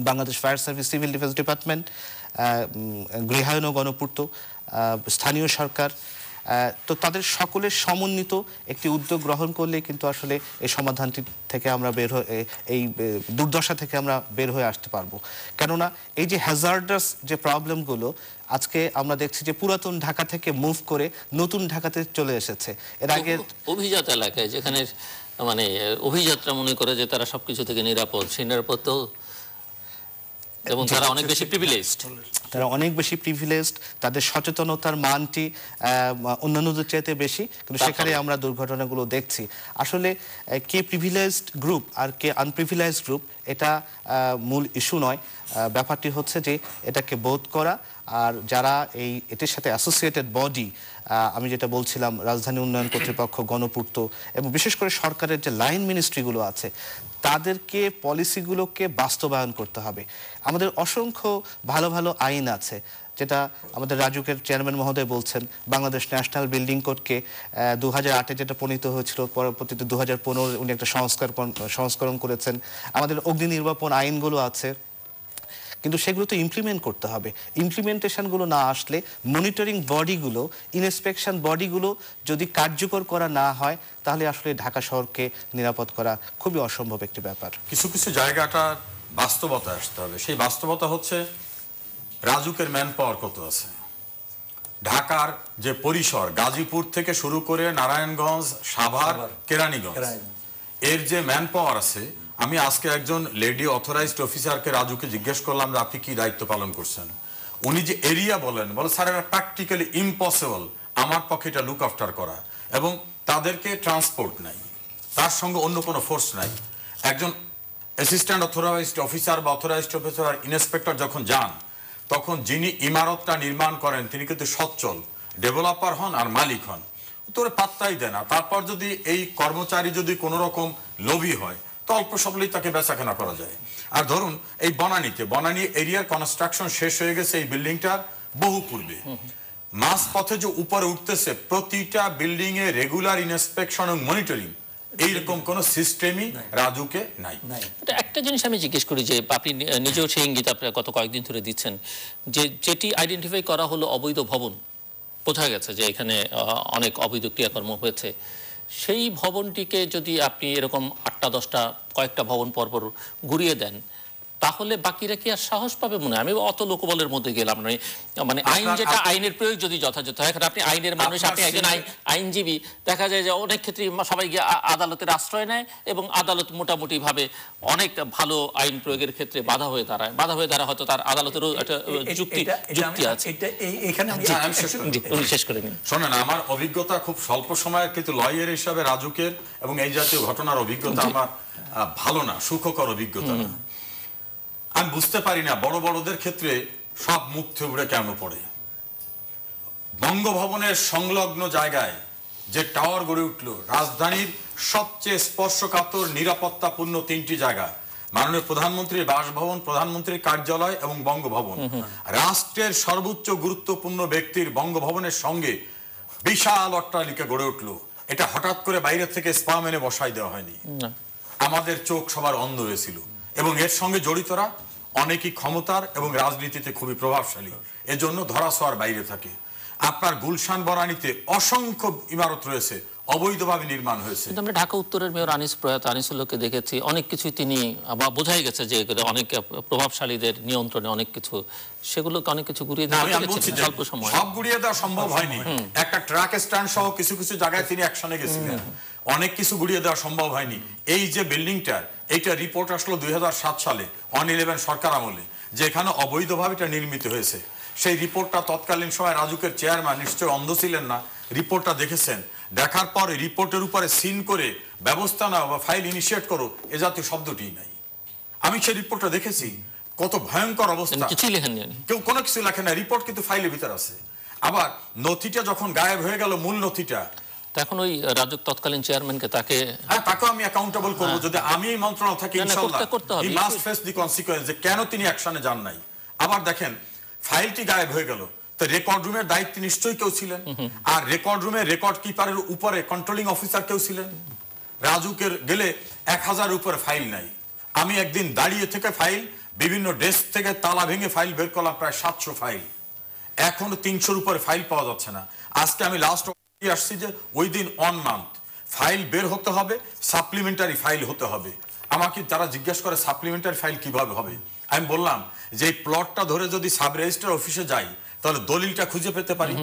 Bangladesh fire service, civil defence department, গৃহায়ন ও গণপূর্ত, স্থানীয় সরকার, তো তাদের সকলের সমন্বিত একটি উদ্যোগ গ্রহণ করলে কিন্তু আসলে এই সমাধানটি থেকে আমরা এই দুর্দশা থেকে আমরা বের হয়ে আসতে পারবো। কেননা এই যে হ্যাজার্ডাস যে প্রবলেমগুলো আজকে আমরা দেখছি যে পুরাতন ঢাকা থেকে মুভ করে নতুন ঢাকাতে চলে এসেছে। এর আগে অভিজাত এলাকায় যেখানে মানে অভিজাতরা মনে করে যে তারা সবকিছু থেকে নিরাপদ, সেই নিরাপদ তো, এবং তারা অনেক বেশি প্রিভিলেজড, তাদের সচেতনতার মানটি অন্যান্যদের চাইতে বেশি, কিন্তু সেখানে আমরা দুর্ঘটনাগুলো দেখছি। আসলে কে প্রিভিলেজড গ্রুপ আর কে আনপ্রিভিলেজড গ্রুপ এটা মূল ইস্যু নয়। ব্যাপারটি হচ্ছে যে এটাকে বোধ করা, আর যারা এটির সাথে অ্যাসোসিয়েটেড বডি, আমি যেটা বলছিলাম রাজধানী উন্নয়ন কর্তৃপক্ষ, গণপূর্ত এবং বিশেষ করে সরকারের যে লাইন মিনিস্ট্রিগুলো আছে, তাদেরকে পলিসিগুলোকে বাস্তবায়ন করতে হবে। আমাদের অসংখ্য ভালো ভালো আইন আছে, যেটা আমাদের রাজুকের চেয়ারম্যান মহোদয় বলছেন। বাংলাদেশ ন্যাশনাল বিল্ডিং কোডকে 2008-এ যেটা প্রণীত হয়েছিল, পরবর্তীতে 2015 উনি একটা সংস্করণ করেছেন। আমাদের অগ্নি নির্বাপন আইনগুলো আছে, কিন্তু সেগুলো তো ইমপ্লিমেন্ট করতে হবে। ইমপ্লিমেন্টেশনগুলো না আসলে মনিটরিং বডিগুলো, ইনস্পেকশন বডিগুলো যদি কার্যকর করা না হয়, তাহলে আসলে ঢাকা শহরকে নিরাপদ করা খুবই অসম্ভব একটি ব্যাপার। কিছু কিছু জায়গাটা বাস্তবতা আসতে হবে। সেই বাস্তবতা হচ্ছে রাজুকের ম্যান পাওয়ার কত আছে। ঢাকার যে পরিসর, গাজীপুর থেকে শুরু করে নারায়ণগঞ্জ, সাভার, কেরানীগঞ্জ, এর যে ম্যান পাওয়ার আছে, আমি আজকে একজন লেডি অথরাইজড অফিসারকে রাজুকে জিজ্ঞেস করলাম যে আপনি কি দায়িত্ব পালন করছেন। উনি যে এরিয়া বলে স্যার এটা প্র্যাকটিক্যালি ইম্পসিবল আমার পক্ষে এটা লুক আফটার করা, এবং তাদেরকে ট্রান্সপোর্ট নাই, তার সঙ্গে অন্য কোনো ফোর্স নাই। একজন অ্যাসিস্ট্যান্ট অথরাইজড অফিসার বা অথরাইজড অফিসার ইন্সপেক্টর যখন যান, তখন যিনি ইমারতটা নির্মাণ করেন তিনি কিন্তু সচ্ছল ডেভেলপার হন আর মালিক হন, তোর পাত্তাই দেয় না। তারপর যদি এই কর্মচারী যদি কোনো রকম লোভী হয়, তো অল্প সবলেই তাকে বেচাকেনা করা যায়। আর ধরুন এই বনানী এরিয়ার কনস্ট্রাকশন শেষ হয়ে গেছে এই বিল্ডিংটার বহু পূর্বে। মাঝ পথে যে উপরে উঠতেছে, প্রতিটা বিল্ডিং এ রেগুলার ইন্সপেকশন এবং মনিটরিং, এইরকম কোন সিস্টেমই রাজুকে নাই। একটা জিনিস আমি জিজ্ঞেস করি যে আপনি নিজেও সেই ইঙ্গিত আপনারা গত কয়েকদিন ধরে দিচ্ছেন, যে যেটি আইডেন্টিফাই করা হলো অবৈধ ভবন, বোঝা গেছে যে এখানে অনেক অবৈধ ক্রিয়াকর্ম হয়েছে, সেই ভবনটিকে যদি আপনি এরকম 8টা-10টা কয়েকটা ভবন পরপর ঘুরিয়ে দেন, তাহলে বাকিরা কি আর সাহস পাবে? মনে হয় আমি অত লোকবলের মধ্যে গেলাম না, মানে আইন যেটা, আইনের প্রয়োগ যদি যথাযথ হয়। এখন আপনি আইনের মানুষ, আপনি একজন আইনজীবী, দেখা যায় যে অনেক ক্ষেত্রে সবাই গিয়ে আদালতের আশ্রয় নেয় এবং আদালত মোটামুটি ভাবে অনেক ভালো আইন প্রয়োগের ক্ষেত্রে বাধা হয়ে দাঁড়ায় হয়তো তার আদালতেরও একটা যুক্তি আছে। শেষ করে নিন। শোনেন, আমার অভিজ্ঞতা খুব স্বল্প সময়ের, কিন্তু লয়ার হিসাবে রাজুকের এবং এই জাতীয় ঘটনার অভিজ্ঞতা আমার ভালো না, সুখকর অভিজ্ঞতা না। আমি বুঝতে পারি না বড় বড়দের ক্ষেত্রে সব মুখ থুবড়ে কেন পড়ে। বঙ্গভবনের সংলগ্ন জায়গায় যে টাওয়ার গড়ে উঠল, রাজধানীর সবচেয়ে স্পর্শকাতর নিরাপত্তাপূর্ণ 3টি জায়গা, মাননীয় প্রধানমন্ত্রীর বাসভবন, প্রধানমন্ত্রীর কার্যালয় এবং বঙ্গভবন। রাষ্ট্রের সর্বোচ্চ গুরুত্বপূর্ণ ব্যক্তির বঙ্গভবনের সঙ্গে বিশাল অট্টালিকা গড়ে উঠল। এটা হঠাৎ করে বাইরে থেকে স্পাম এনে বসাই দেওয়া হয়নি, আমাদের চোখ সবার অন্ধ হয়েছিল। এবং এর সঙ্গে জড়িতরা অনেকই ক্ষমতার এবং রাজনীতিতে খুবই প্রভাবশালী, এজন্য ধরাছোঁয়ার বাইরে থাকে। আপনার গুলশান বনানীতে অসংখ্য ইমারত রয়েছে, অবৈধভাবে নির্মাণ হয়েছে। আমরা ঢাকা উত্তরের মেয়র প্রয়াত আনিসুল্লাহকে দেখেছি, অনেক কিছু তিনি বোঝাই গেছে যে অনেক প্রভাবশালীদের নিয়ন্ত্রণে অনেক কিছু, সেগুলোকে অনেক কিছু ঘুরিয়ে দেওয়া স্বল্প সময়, সব ঘুরিয়ে দেওয়া সম্ভব হয়নি। একটা ট্রাক স্ট্যান্ড সহ কিছু কিছু জায়গায় তিনি অ্যাকশনে গেছিলেন, অনেক কিছু ঘুরিয়ে দেওয়া সম্ভব হয়নি। এই যে বিল্ডিংটার, এইটা রিপোর্ট আসলো 2007 সালে 111 সরকার আমলে, যে এখানে অবৈধভাবে এটা নির্মিত হয়েছে। সেই রিপোর্টটা তৎকালীন সময় রাজুকের চেয়ারম্যান, নিশ্চয়ই অন্ধ ছিলেন না, রিপোর্টটা দেখেছেন। দেখার পর রিপোর্টের উপরে সিন করে ব্যবস্থা নাও বা ফাইল ইনিশিয়েট করো, এ জাতীয় শব্দটি নাই। আমি সেই রিপোর্টটা দেখেছি, কত ভয়ঙ্কর অবস্থা। কিছুই লেখেন, কেউ কোনো কিছু লেখে না, রিপোর্ট কিন্তু ফাইলের ভিতর আছে। আবার নথিটা যখন গায়েব হয়ে গেল, মূল নথিটা, এখন ওই রাজুক তৎকালীন চেয়ারম্যানকে তাকেও আমি অ্যাকাউন্টেবল করব। যদি আমি এই মন্ত্রণালয় থাকি, ইনশাআল্লাহ he must face the consequence, যে কেন তিনি অ্যাকশনে যান নাই। আবার দেখেন, ফাইলটি গায়েব হয়ে গেল, তো রেকর্ড রুমের দায়িত্বে নিশ্চয়ই কেউ ছিলেন, আর রেকর্ড রুমে রেকর্ড কিপারের উপরে কন্ট্রোলিং অফিসার কেউ ছিলেন। রাজুকের গেলে 1000 উপরে ফাইল নাই। আমি একদিন দাঁড়িয়ে থেকে ফাইল, বিভিন্ন ডেস্ক থেকে তালা ভেঙে ফাইল বের করলাম, প্রায় 700 ফাইল। এখনো 300-র উপরে ফাইল পাওয়া যাচ্ছে না। আজকে আমি লাস্ট আসছি যে ওই দিন অন মান্থ ফাইল বের হতে হবে, সাপ্লিমেন্টারি ফাইল হতে হবে। আমাকে তারা জিজ্ঞেস করে সাপ্লিমেন্টারি ফাইল কিভাবে হবে। আমি বললাম যে এই প্লটটা ধরে যদি সাব রেজিস্ট্রার অফিসে যাই, তাহলে দলিলটা খুঁজে পেতে পারি,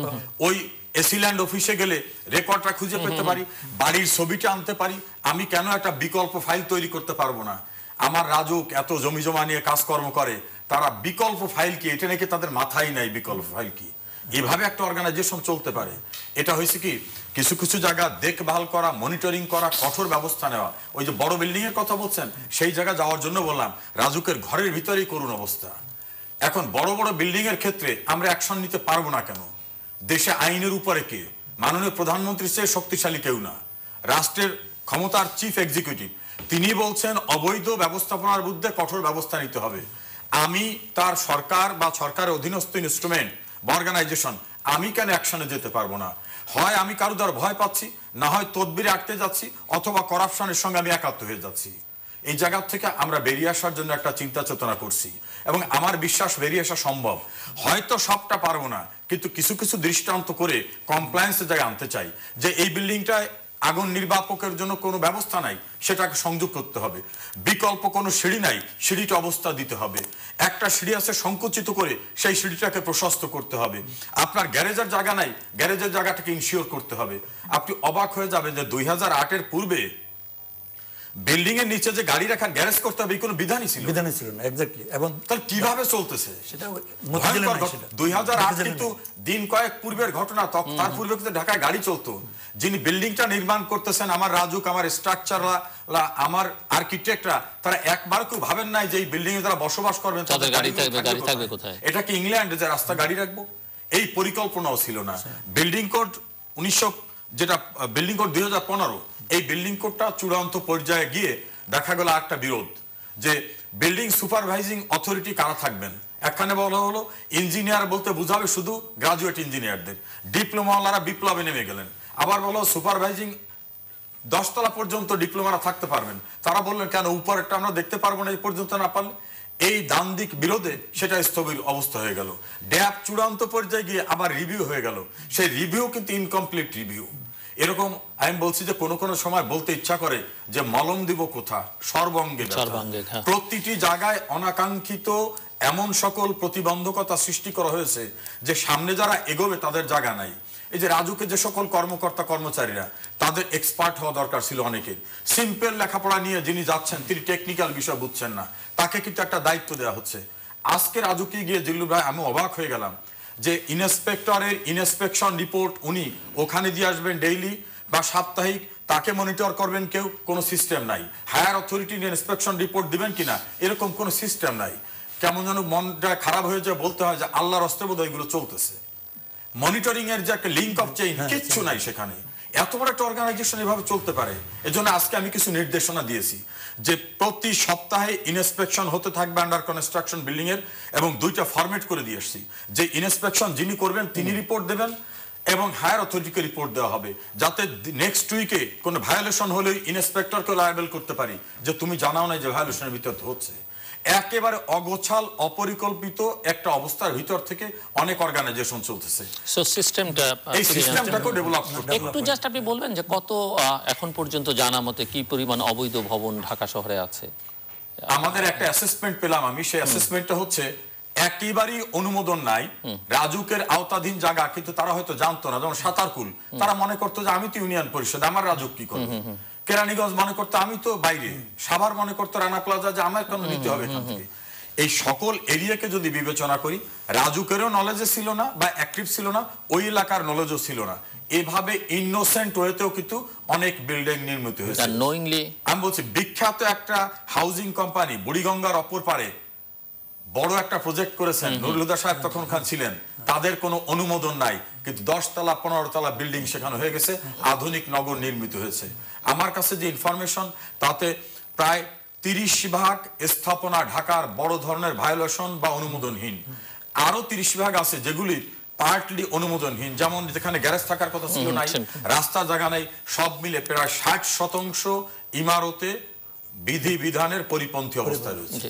ওই এসিল্যান্ড অফিসে গেলে রেকর্ডটা খুঁজে পেতে পারি, বাড়ির ছবিটা আনতে পারি। আমি কেন একটা বিকল্প ফাইল তৈরি করতে পারবো না? আমার রাজুক এত জমি জমা নিয়ে কাজকর্ম করে, তারা বিকল্প ফাইল কি, এটা নাকি তাদের মাথায় নাই বিকল্প ফাইল কি। এভাবে একটা অর্গানাইজেশন চলতে পারে। এটা হয়েছে কি, কিছু কিছু জায়গা দেখভাল করা, মনিটরিং করা, কঠোর ব্যবস্থা নেওয়া। ওই যে বড় বিল্ডিং এর কথা বলছেন, সেই জায়গা যাওয়ার জন্য বললাম, রাজুকের ঘরের ভিতরেই করুন অবস্থা। এখন বড় বড় বিল্ডিং এর ক্ষেত্রে আমরা অ্যাকশন নিতে পারবো না কেন? দেশে আইনের উপরে কে? মাননীয় প্রধানমন্ত্রীর চেয়ে শক্তিশালী কেউ না। রাষ্ট্রের ক্ষমতার চিফ এক্সিকিউটিভ, তিনি বলছেন অবৈধ ব্যবস্থাপনার বিরুদ্ধে কঠোর ব্যবস্থা নিতে হবে। আমি তার সরকার বা সরকারের অধীনস্থ ইনস্ট্রুমেন্ট বা অর্গানাইজেশন, আমি কেন অ্যাকশনে যেতে পারবো না? হয় আমি কারো দ্বারা ভয় পাচ্ছি, না হয় তদবিরে আটকে যাচ্ছি, অথবা করাপশনের সঙ্গে আমি একাত্ম হয়ে যাচ্ছি। এই জায়গা থেকে আমরা বেরিয়ে আসার জন্য একটা চিন্তা চেতনা করছি, এবং আমার বিশ্বাস বেরিয়ে আসা সম্ভব। হয়তো সবটা পারবো না, কিন্তু কিছু কিছু দৃষ্টান্ত করে কমপ্লায়েন্সের জায়গায় আনতে চাই। যে এই বিল্ডিংটায় আগুন নির্বাপকের জন্য কোনো ব্যবস্থা নাই, সেটাকে সংযোগ করতে হবে। বিকল্প কোনো সিঁড়ি নাই, সিঁড়িটা অবস্থা দিতে হবে। একটা সিঁড়ি আছে সংকুচিত করে, সেই সিঁড়িটাকে প্রশস্ত করতে হবে। আপনার গ্যারেজের জায়গা নাই, গ্যারেজের জায়গাটাকে ইনশিওর করতে হবে। আপনি অবাক হয়ে যাবেন যে 2008-এর পূর্বে বিল্ডিং এর নিচে যে গাড়ি রাখার গ্যারেজ করতে হবে, কোনো বিধানই ছিল না। এক্স্যাক্টলি। এবং তাহলে কিভাবে চলতেছে সেটা 2008 কিন্তু দিন কয়েক পূর্বের ঘটনা। তার পূর্বে কিন্তু ঢাকায় গাড়ি চলতো। যিনি বিল্ডিংটা নির্মাণ করতেছেন, আমার রাজুক, আমার স্ট্রাকচাররা, আমার আর্কিটেক্টরা, তারা একবার কেউ ভাবেন নাই যে এই বিল্ডিং এ তারা বসবাস করবেন, তাদের গাড়ি থাকবে কোথায়। এটা কি ইংল্যান্ডে যে রাস্তা গাড়ি রাখবো? এই পরিকল্পনাও ছিল না। বিল্ডিং কোড 2015, এই বিল্ডিং কোডটা চূড়ান্ত পর্যায়ে গিয়ে দেখা গেল একটা বিরোধ, যে বিল্ডিং সুপারভাইজিং অথরিটি কারা থাকবেন। এখানে বলা হলো ইঞ্জিনিয়ার বলতে বোঝাবে শুধু গ্রাজুয়েট ইঞ্জিনিয়ারদের, ডিপ্লোমাওয়ালারা বিপ্লবে নেমে গেলেন। আবার বলো সুপারভাইজিং 10 তলা পর্যন্ত ডিপ্লোমারা থাকতে পারবেন। তারা বললেন কেন উপরেরটা আমরা দেখতে পারবো না এই পর্যন্ত না পারলে? এই দ্বান্দ্বিক বিরোধে সেটা স্থবির অবস্থা হয়ে গেল। ড্যাপ চূড়ান্ত পর্যায়ে গিয়ে আবার রিভিউ হয়ে গেল। সেই রিভিউ কিন্তু ইনকমপ্লিট রিভিউ। এরকম আমি বলছি যে কোনো কোনো সময় বলতে ইচ্ছা করে যে মলম দিব কোথা, সর্বাঙ্গে। প্রতিটি জায়গায় অনাকাঙ্ক্ষিত এমন সকল প্রতিবন্ধকতা সৃষ্টি করা হয়েছে যে সামনে যারা এগোবে তাদের জায়গা নাই। এই যে রাজুকে যে সকল কর্মকর্তা কর্মচারীরা, তাদের এক্সপার্ট হওয়া দরকার ছিল অনেকের। সিম্পল লেখাপড়া নিয়ে যিনি যাচ্ছেন, তিনি টেকনিক্যাল বিষয় বুঝছেন না, তাকে কিন্তু একটা দায়িত্ব দেওয়া হচ্ছে। আজকে রাজুকে গিয়ে জিল্লু ভাই, আমি অবাক হয়ে গেলাম যে ইন্সপেক্টরের ইন্সপেকশন রিপোর্ট উনি ওখানে দিয়ে আসবেন ডেইলি বা সাপ্তাহিক, তাকে মনিটর করবেন কেউ, কোনো সিস্টেম নাই। হায়ার অথরিটি ইন্সপেকশন রিপোর্ট দিবেন কিনা, এরকম কোনো সিস্টেম নাই। কেমন যেন মনটা খারাপ হয়ে যায়, বলতে হয় যে আল্লাহর হস্তে বোধহয় এগুলো চলতেছে। মনিটরিং এর যে একটা লিঙ্ক অফ চেইন, কিচ্ছু নাই সেখানে। এত বড় একটা অর্গানাইজেশন এভাবে চলতে পারে? এজন্য আজকে আমি কিছু নির্দেশনা দিয়েছি যে প্রতি সপ্তাহে ইন্সপেকশন হতে থাকবে আন্ডার কনস্ট্রাকশন বিল্ডিং এর, এবং 2টা ফরম্যাট করে দিয়ে আসছি। যে ইন্সপেকশন যিনি করবেন তিনি রিপোর্ট দেবেন, এবং হায়ার অথরিটিকে রিপোর্ট দেওয়া হবে, যাতে নেক্সট উইকে কোনো ভায়োলেশন হলে ইন্সপেক্টরকে লায়াবল করতে পারি যে তুমি জানাও না যে ভায়োলেশনের ভিতর হচ্ছে। একেবারে অগোছাল অপরিকল্পিত একটা অবস্থার ভিতর থেকে অনেক অর্গানাইজেশন চলতেছে। সো সিস্টেমটা, এই সিস্টেমটাকে ডেভেলপ করতে হবে। একটু জাস্ট আপনি বলবেন যে কত এখন পর্যন্ত জানা মতে কি পরিমাণ অবৈধ ভবন ঢাকা শহরে আছে? আমাদের একটা অ্যাসেসমেন্ট পেলাম আমি, সেই অ্যাসেসমেন্টটা হচ্ছে একেবারেই অনুমোদন নাই, রাজুকের আওতাধীন জায়গা, কিন্তু তারা হয়তো জানতো না। যেমন সাতারকুল, তারা মনে করতো যে আমি তো ইউনিয়ন পরিষদ, আমার রাজুক কি করবে। কেরানীগঞ্জ মনে করতো আমি তো বাইরে, সাভার মনে করতো রানা প্লাজা যে আমার কেন নিতে হবে এখান থেকে। এই সকল এরিয়াকে যদি বিবেচনা করি, রাজুকেরও নলেজে ছিল না বা অ্যাক্টিভ ছিল না, ওই এলাকার নলেজও ছিল না। এভাবে ইনোসেন্ট ওয়েতেও কিন্তু অনেক বিল্ডিং নির্মিত হয়েছে। আমি বলছি বিখ্যাত একটা হাউজিং কোম্পানি বুড়িগঙ্গার অপর পারে বড় একটা প্রজেক্ট করেছেন, নুরুল হুদা সাহেব তখন ওখানে ছিলেন, তাদের কোনো অনুমোদন নাই, কিন্তু 10 তলা 15 তলা বিল্ডিং সেখানে হয়ে গেছে, আধুনিক নগর নির্মিত হয়েছে। আমার কাছে যে ইনফরমেশন, তাতে প্রায় 30% স্থাপনা ঢাকার বড় ধরনের ভায়োলেশন বা অনুমোদনহীন, আরো 30% আছে যেগুলি পার্টলি অনুমোদনহীন, যেমন যেখানে গ্যারেজ থাকার কথা ছিল নাই, রাস্তা জায়গা নাই, সব মিলে প্রায় 60% ইমারতে বিধি বিধানের পরিপন্থী অবস্থায় রয়েছে।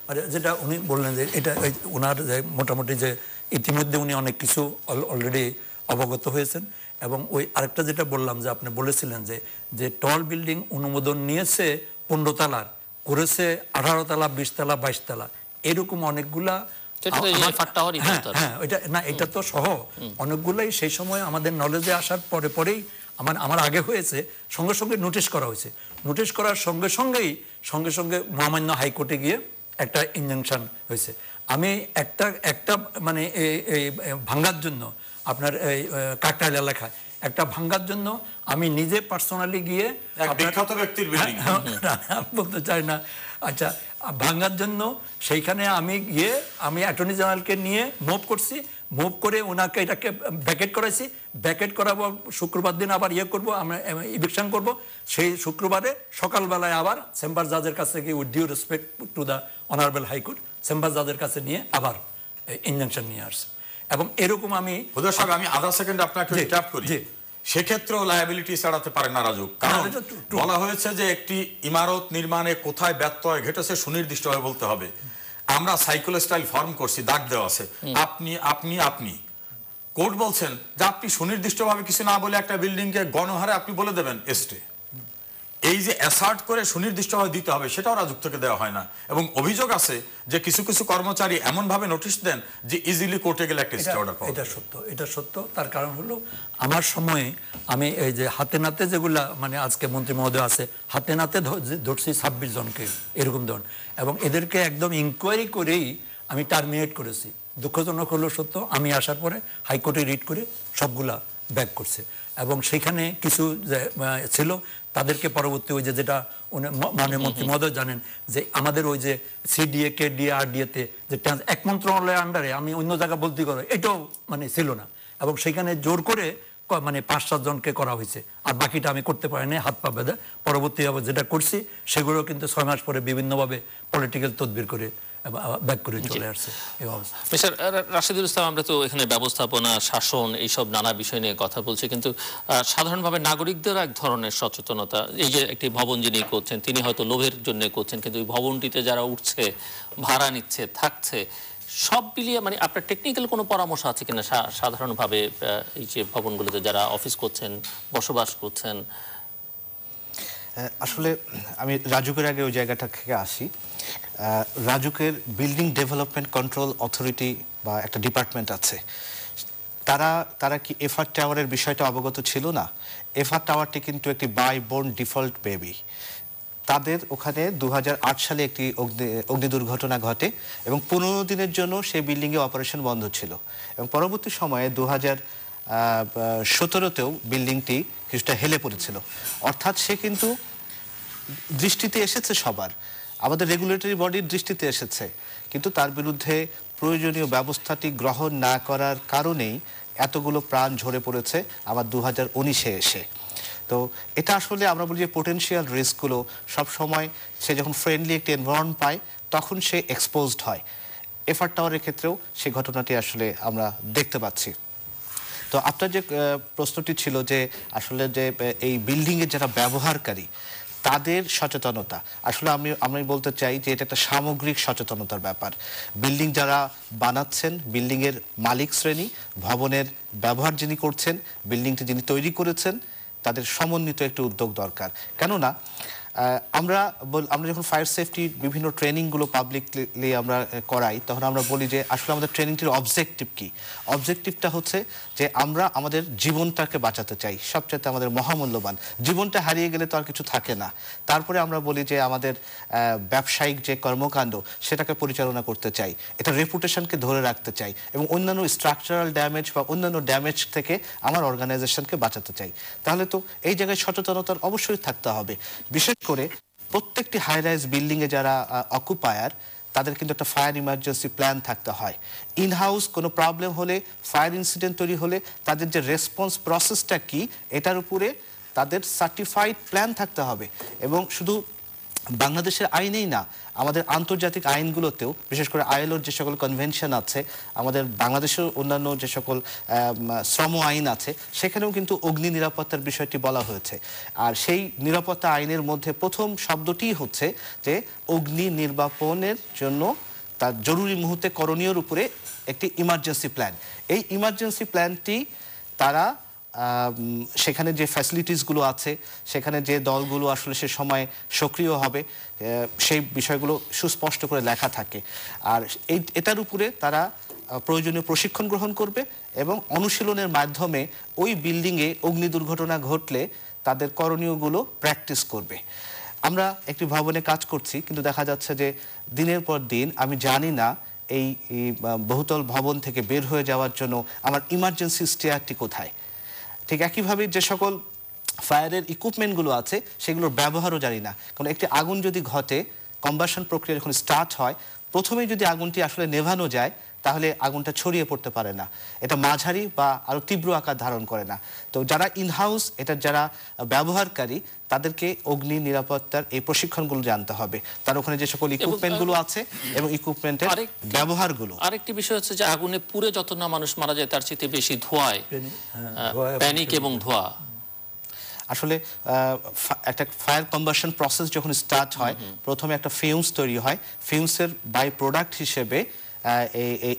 আর যেটা উনি বললেন যে এটা ওনার মোটামুটি যে ইতিমধ্যে উনি অনেক কিছু অলরেডি অবগত হয়েছেন, এবং ওই আরেকটা যেটা বললাম যে আপনি বলেছিলেন যে টল বিল্ডিং অনুমোদন নিয়েছে 15 তলার, করেছে 18 তলা, 20 তলা, 22 তলা, এরকম অনেকগুলা। হ্যাঁ, এটা তো সহ অনেকগুলাই সেই সময় আমাদের নলেজে আসার পরেই আমার আগে হয়েছে, সঙ্গে সঙ্গে নোটিশ করা হয়েছে। নোটিশ করার সঙ্গে সঙ্গে মহামান্য হাইকোর্টে গিয়ে একটা ইনজাংশন হয়েছে। আমি একটা মানে এই ভাঙ্গার জন্য, আপনার এই কাকরাইল এলাকায় একটা ভাঙ্গার জন্য আমি নিজে পার্সোনালি গিয়ে, বিখ্যাত ব্যক্তির বিল্ডিং বলতে চাই না, আচ্ছা, ভাঙ্গার জন্য সেইখানে আমি গিয়ে আমি অ্যাটর্নি জেনারেলকে নিয়ে মুভ করছি, মুভ করে ওনাকে এটাকে ব্যাকেট করাইছি, ব্যাকেট করাবো, শুক্রবার দিন আবার করবো, আমরা ইভিকশন করবো। সেই শুক্রবারে সকালবেলায় আবার চেম্বার জাজের কাছে গিয়ে, with due respect to the honourable high court, chamber জাজের কাছে নিয়ে আবার ইনজাংশন নিয়ে আসছে। এবং এরকম আমি আধা সেকেন্ড আপনাকে ট্যাপ করি, সেক্ষেত্রেও লায়াবিলিটি ছাড়াতে পারে না রাজু, কারণ বলা হয়েছে যে একটি ইমারত নির্মাণে কোথায় ব্যত্যয় ঘটেছে সুনির্দিষ্টভাবে বলতে হবে। আমরা সাইকেল স্টাইল ফর্ম করছি, দাগ দেওয়া আছে, আপনি আপনি আপনি। কোর্ট বলছেন যে আপনি সুনির্দিষ্টভাবে কিছু না বলে একটা বিল্ডিং কে গণহারে আপনি বলে দেবেন এস্টে। এই যে অ্যাসার্ট করে সুনির্দিষ্টভাবে দিতে হবে, সেটাও রাজুক দেওয়া হয় না। এবং অভিযোগ আছে যে কিছু কিছু কর্মচারী এমন ভাবে নোটিশ দেন যে ইজিলি কোর্টে গেলে একটা স্টে অর্ডার পাওয়া। এটা সত্য। তার কারণ হলো আমার সময়ে আমি এই যে হাতে নাতে যেগুলা, মানে আজকে মন্ত্রী মহোদয় আছে, হাতে নাতে ধরছি 26 জনকে এরকম ধরুন, এবং এদেরকে একদম ইনকোয়ারি করেই আমি টার্মিনেট করেছি। দুঃখজনক হলো সত্য, আমি আসার পরে হাইকোর্টে রিট করে সবগুলা ব্যাক করছে, এবং সেখানে কিছু ছিল তাদেরকে পরবর্তী ওই যেটা মাননীয় মন্ত্রী মহোদয় জানেন যে আমাদের ওই যে সিডিএ কে ডিএ আরডিএতে যে এক মন্ত্রণালয়ের আন্ডারে আমি অন্য জায়গা বলতে করে, এটাও মানে ছিল না, এবং সেখানে জোর করে মানে 5-7 জনকে করা হয়েছে, আর বাকিটা আমি করতে পারিনি, হাত পা বেঁধে। পরবর্তীভাবে যেটা করছি সেগুলো কিন্তু 6 মাস পরে বিভিন্নভাবে পলিটিক্যাল তদবির করে ব্যাক করে চলে আসছে। মিস্টার রাশিদুল ইসলাম, আমরা তো এখানে ব্যবস্থাপনা, শাসন, এইসব নানা বিষয় নিয়ে কথা বলছি, কিন্তু সাধারণভাবে নাগরিকদের এক ধরনের সচেতনতা, এই যে একটি ভবন যিনি করছেন তিনি হয়তো লোভের জন্য করছেন, কিন্তু ওই ভবনটিতে যারা উঠছে, ভাড়া নিচ্ছে, থাকছে, সব মিলিয়ে মানে আপনার টেকনিক্যাল কোনো পরামর্শ আছে কিনা সাধারণভাবে এই যে ভবনগুলোতে যারা অফিস করছেন, বসবাস করছেন? আসলে আমি রাজুকের আগে ওই জায়গাটা থেকে আসি। রাজুকের বিল্ডিং ডেভেলপমেন্ট কন্ট্রোল অথরিটি বা একটা ডিপার্টমেন্ট আছে, তারা কি এফআর টাওয়ারের বিষয়টা অবগত ছিল না? এফআর টাওয়ারটি কিন্তু একটি বাই বোর্ন ডিফল্ট বেবি। তাদের ওখানে 2008 সালে একটি অগ্নি দুর্ঘটনা ঘটে এবং 15 দিনের জন্য সেই বিল্ডিংয়ে অপারেশন বন্ধ ছিল, এবং পরবর্তী সময়ে 2017তেও বিল্ডিংটি কিছুটা হেলে পড়েছিল। অর্থাৎ সে কিন্তু দৃষ্টিতে এসেছে সবার, আমাদের রেগুলেটরি বডির দৃষ্টিতে এসেছে, কিন্তু তার বিরুদ্ধে প্রয়োজনীয় ব্যবস্থাটি গ্রহণ না করার কারণেই এতগুলো প্রাণ ঝরে পড়েছে আবার 2019-এ এসে। তো এটা আসলে আমরা বলি যে পোটেনশিয়াল রিস্কগুলো সবসময় সে যখন ফ্রেন্ডলি একটি এনভায়রনমেন্ট পায় তখন সে এক্সপোজড হয়। এফআর টাওয়ারের ক্ষেত্রেও সেই ঘটনাটি আসলে আমরা দেখতে পাচ্ছি। তো আপনার যে প্রশ্নটি ছিল যে আসলে যে এই বিল্ডিংয়ের যারা ব্যবহারকারী তাদের সচেতনতা, আসলে আমি বলতে চাই যে এটা একটা সামগ্রিক সচেতনতার ব্যাপার। বিল্ডিং যারা বানাচ্ছেন, বিল্ডিংয়ের মালিক শ্রেণী, ভবনের ব্যবহার যিনি করছেন, বিল্ডিংটি যিনি তৈরি করেছেন, তাদের সমন্বিত একটি উদ্যোগ দরকার। কেননা আমরা যখন ফায়ার সেফটি বিভিন্ন ট্রেনিংগুলো পাবলিকলি আমরা করাই, তখন আমরা বলি যে আসলে আমাদের ট্রেনিংটির অবজেক্টিভ কি? অবজেক্টিভটা হচ্ছে যে আমরা আমাদের জীবনটাকে বাঁচাতে চাই, সবচেয়ে আমাদের মহামূল্যবান। জীবনটা হারিয়ে গেলে তো আর কিছু থাকে না। তারপরে আমরা বলি যে আমাদের ব্যবসায়িক যে কর্মকাণ্ড সেটাকে পরিচালনা করতে চাই, এটা রেপুটেশনকে ধরে রাখতে চাই, এবং অন্যান্য স্ট্রাকচারাল ড্যামেজ বা অন্যান্য ড্যামেজ থেকে আমার অর্গানাইজেশনকে বাঁচাতে চাই। তাহলে তো এই জায়গায় সচেতনতার অবশ্যই থাকতে হবে। বিশেষ করে প্রত্যেকটি হাই রাইজ বিল্ডিংয়ে যারা অকুপায়ার তাদের কিন্তু একটা ফায়ার ইমার্জেন্সি প্ল্যান থাকতে হয়। ইন হাউস কোনো প্রবলেম হলে, ফায়ার ইনসিডেন্ট তৈরি হলে তাদের যে রেসপন্স প্রসেসটা কি, এটার উপরে তাদের সার্টিফাইড প্ল্যান থাকতে হবে। এবং শুধু বাংলাদেশের আইনেই না, আমাদের আন্তর্জাতিক আইনগুলোতেও, বিশেষ করে আইএলওর যে সকল কনভেনশন আছে, আমাদের বাংলাদেশের অন্যান্য যে সকল শ্রম আইন আছে, সেখানেও কিন্তু অগ্নি নিরাপত্তার বিষয়টি বলা হয়েছে। আর সেই নিরাপত্তা আইনের মধ্যে প্রথম শব্দটি হচ্ছে যে অগ্নি নির্বাপনের জন্য তার জরুরি মুহূর্তে করণীয়র উপরে একটি ইমার্জেন্সি প্ল্যান। এই ইমার্জেন্সি প্ল্যানটি তারা সেখানে যে ফ্যাসিলিটিসগুলো আছে, সেখানে যে দলগুলো আসলে সে সময় সক্রিয় হবে, সেই বিষয়গুলো সুস্পষ্ট করে লেখা থাকে। আর এটার উপরে তারা প্রয়োজনীয় প্রশিক্ষণ গ্রহণ করবে এবং অনুশীলনের মাধ্যমে ওই বিল্ডিংয়ে অগ্নি দুর্ঘটনা ঘটলে তাদের করণীয়গুলো প্র্যাকটিস করবে। আমরা একটি ভবনে কাজ করছি, কিন্তু দেখা যাচ্ছে যে দিনের পর দিন আমি জানি না এই বহুতল ভবন থেকে বের হয়ে যাওয়ার জন্য আমার ইমার্জেন্সি স্টেয়ারটি কোথায়। ঠিক একইভাবে যে সকল ফায়ারের ইকুইপমেন্টগুলো আছে, সেগুলোর ব্যবহারও জানি না। কারণ একটি আগুন যদি ঘটে, কম্বাশন প্রক্রিয়া যখন স্টার্ট হয়, প্রথমেই যদি আগুনটি আসলে নেভানো যায়, তাহলে আগুনটা ছড়িয়ে পড়তে পারে না, এটা মাঝারি বা আরো তীব্র আকার ধারণ করে না। তো যারা ইনহাউস এটার যারা ব্যবহারকারী, তাদেরকে অগ্নি নিরাপত্তার এই প্রশিক্ষণগুলো জানতে হবে, তার ওখানে যে সকল ইকুইপমেন্টগুলো আছে এবং ইকুইপমেন্টের ব্যবহারগুলো। আরেকটি বিষয় হচ্ছে যে আগুনে পুড়ে যত না মানুষ মারা যায়, তার চেয়ে বেশি ধোঁয়ায়, প্যানিক এবং ধোঁয়া। আসলে একটা ফায়ার কম্বাশন প্রসেস যখন স্টার্ট হয়, প্রথমে একটা ফিউমস তৈরি হয়, ফিউমসের বাই প্রোডাক্ট হিসেবে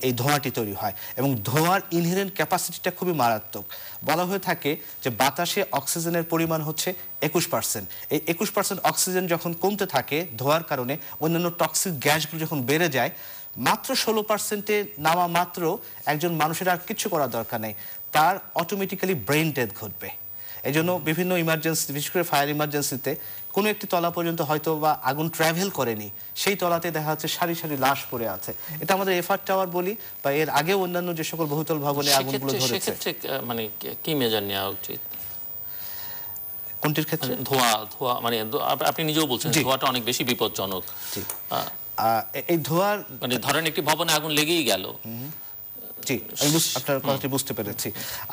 এই ধোঁয়াটি তৈরি হয় এবং ধোঁয়ার ইনহেরেন্ট ক্যাপাসিটিটা খুবই মারাত্মক। বলা হয়ে থাকে যে বাতাসে অক্সিজেনের পরিমাণ হচ্ছে 21%। এই 21% অক্সিজেন যখন কমতে থাকে ধোঁয়ার কারণে, অন্যান্য টক্সিক গ্যাসগুলো যখন বেড়ে যায়, মাত্র 16%-এ নামা মাত্র একজন মানুষের আর কিছু করার দরকার নেই, তার অটোমেটিক্যালি ব্রেইন ডেথ ঘটবে। এই জন্য বিভিন্ন ইমার্জেন্সি, বিশেষ করে ফায়ার ইমার্জেন্সিতে কোনো একটি তলা পর্যন্ত হয়তো বা আগুন ট্রাভেল করেনি, সেই তলাতে দেখা যাচ্ছে সারি সারি লাশ পড়ে আছে। এটা আমাদের এফআর টাওয়ার বলি, বা এর আগে অন্যান্য যে সকল বহুতল ভবনে আগুনগুলো ধরেছে। সেক্ষেত্রে মানে কি মেজার নেওয়া উচিত? কোনটির ক্ষেত্রে? ধোঁয়া মানে আপনি নিজেও বলছেন ধোঁয়াটা অনেক বেশি বিপজ্জনক। এই ধোঁয়ার মানে ধরেন একটি ভবনে আগুন লেগেই গেল। জি, আমি আপনার কথাটি বুঝতে পেরেছি।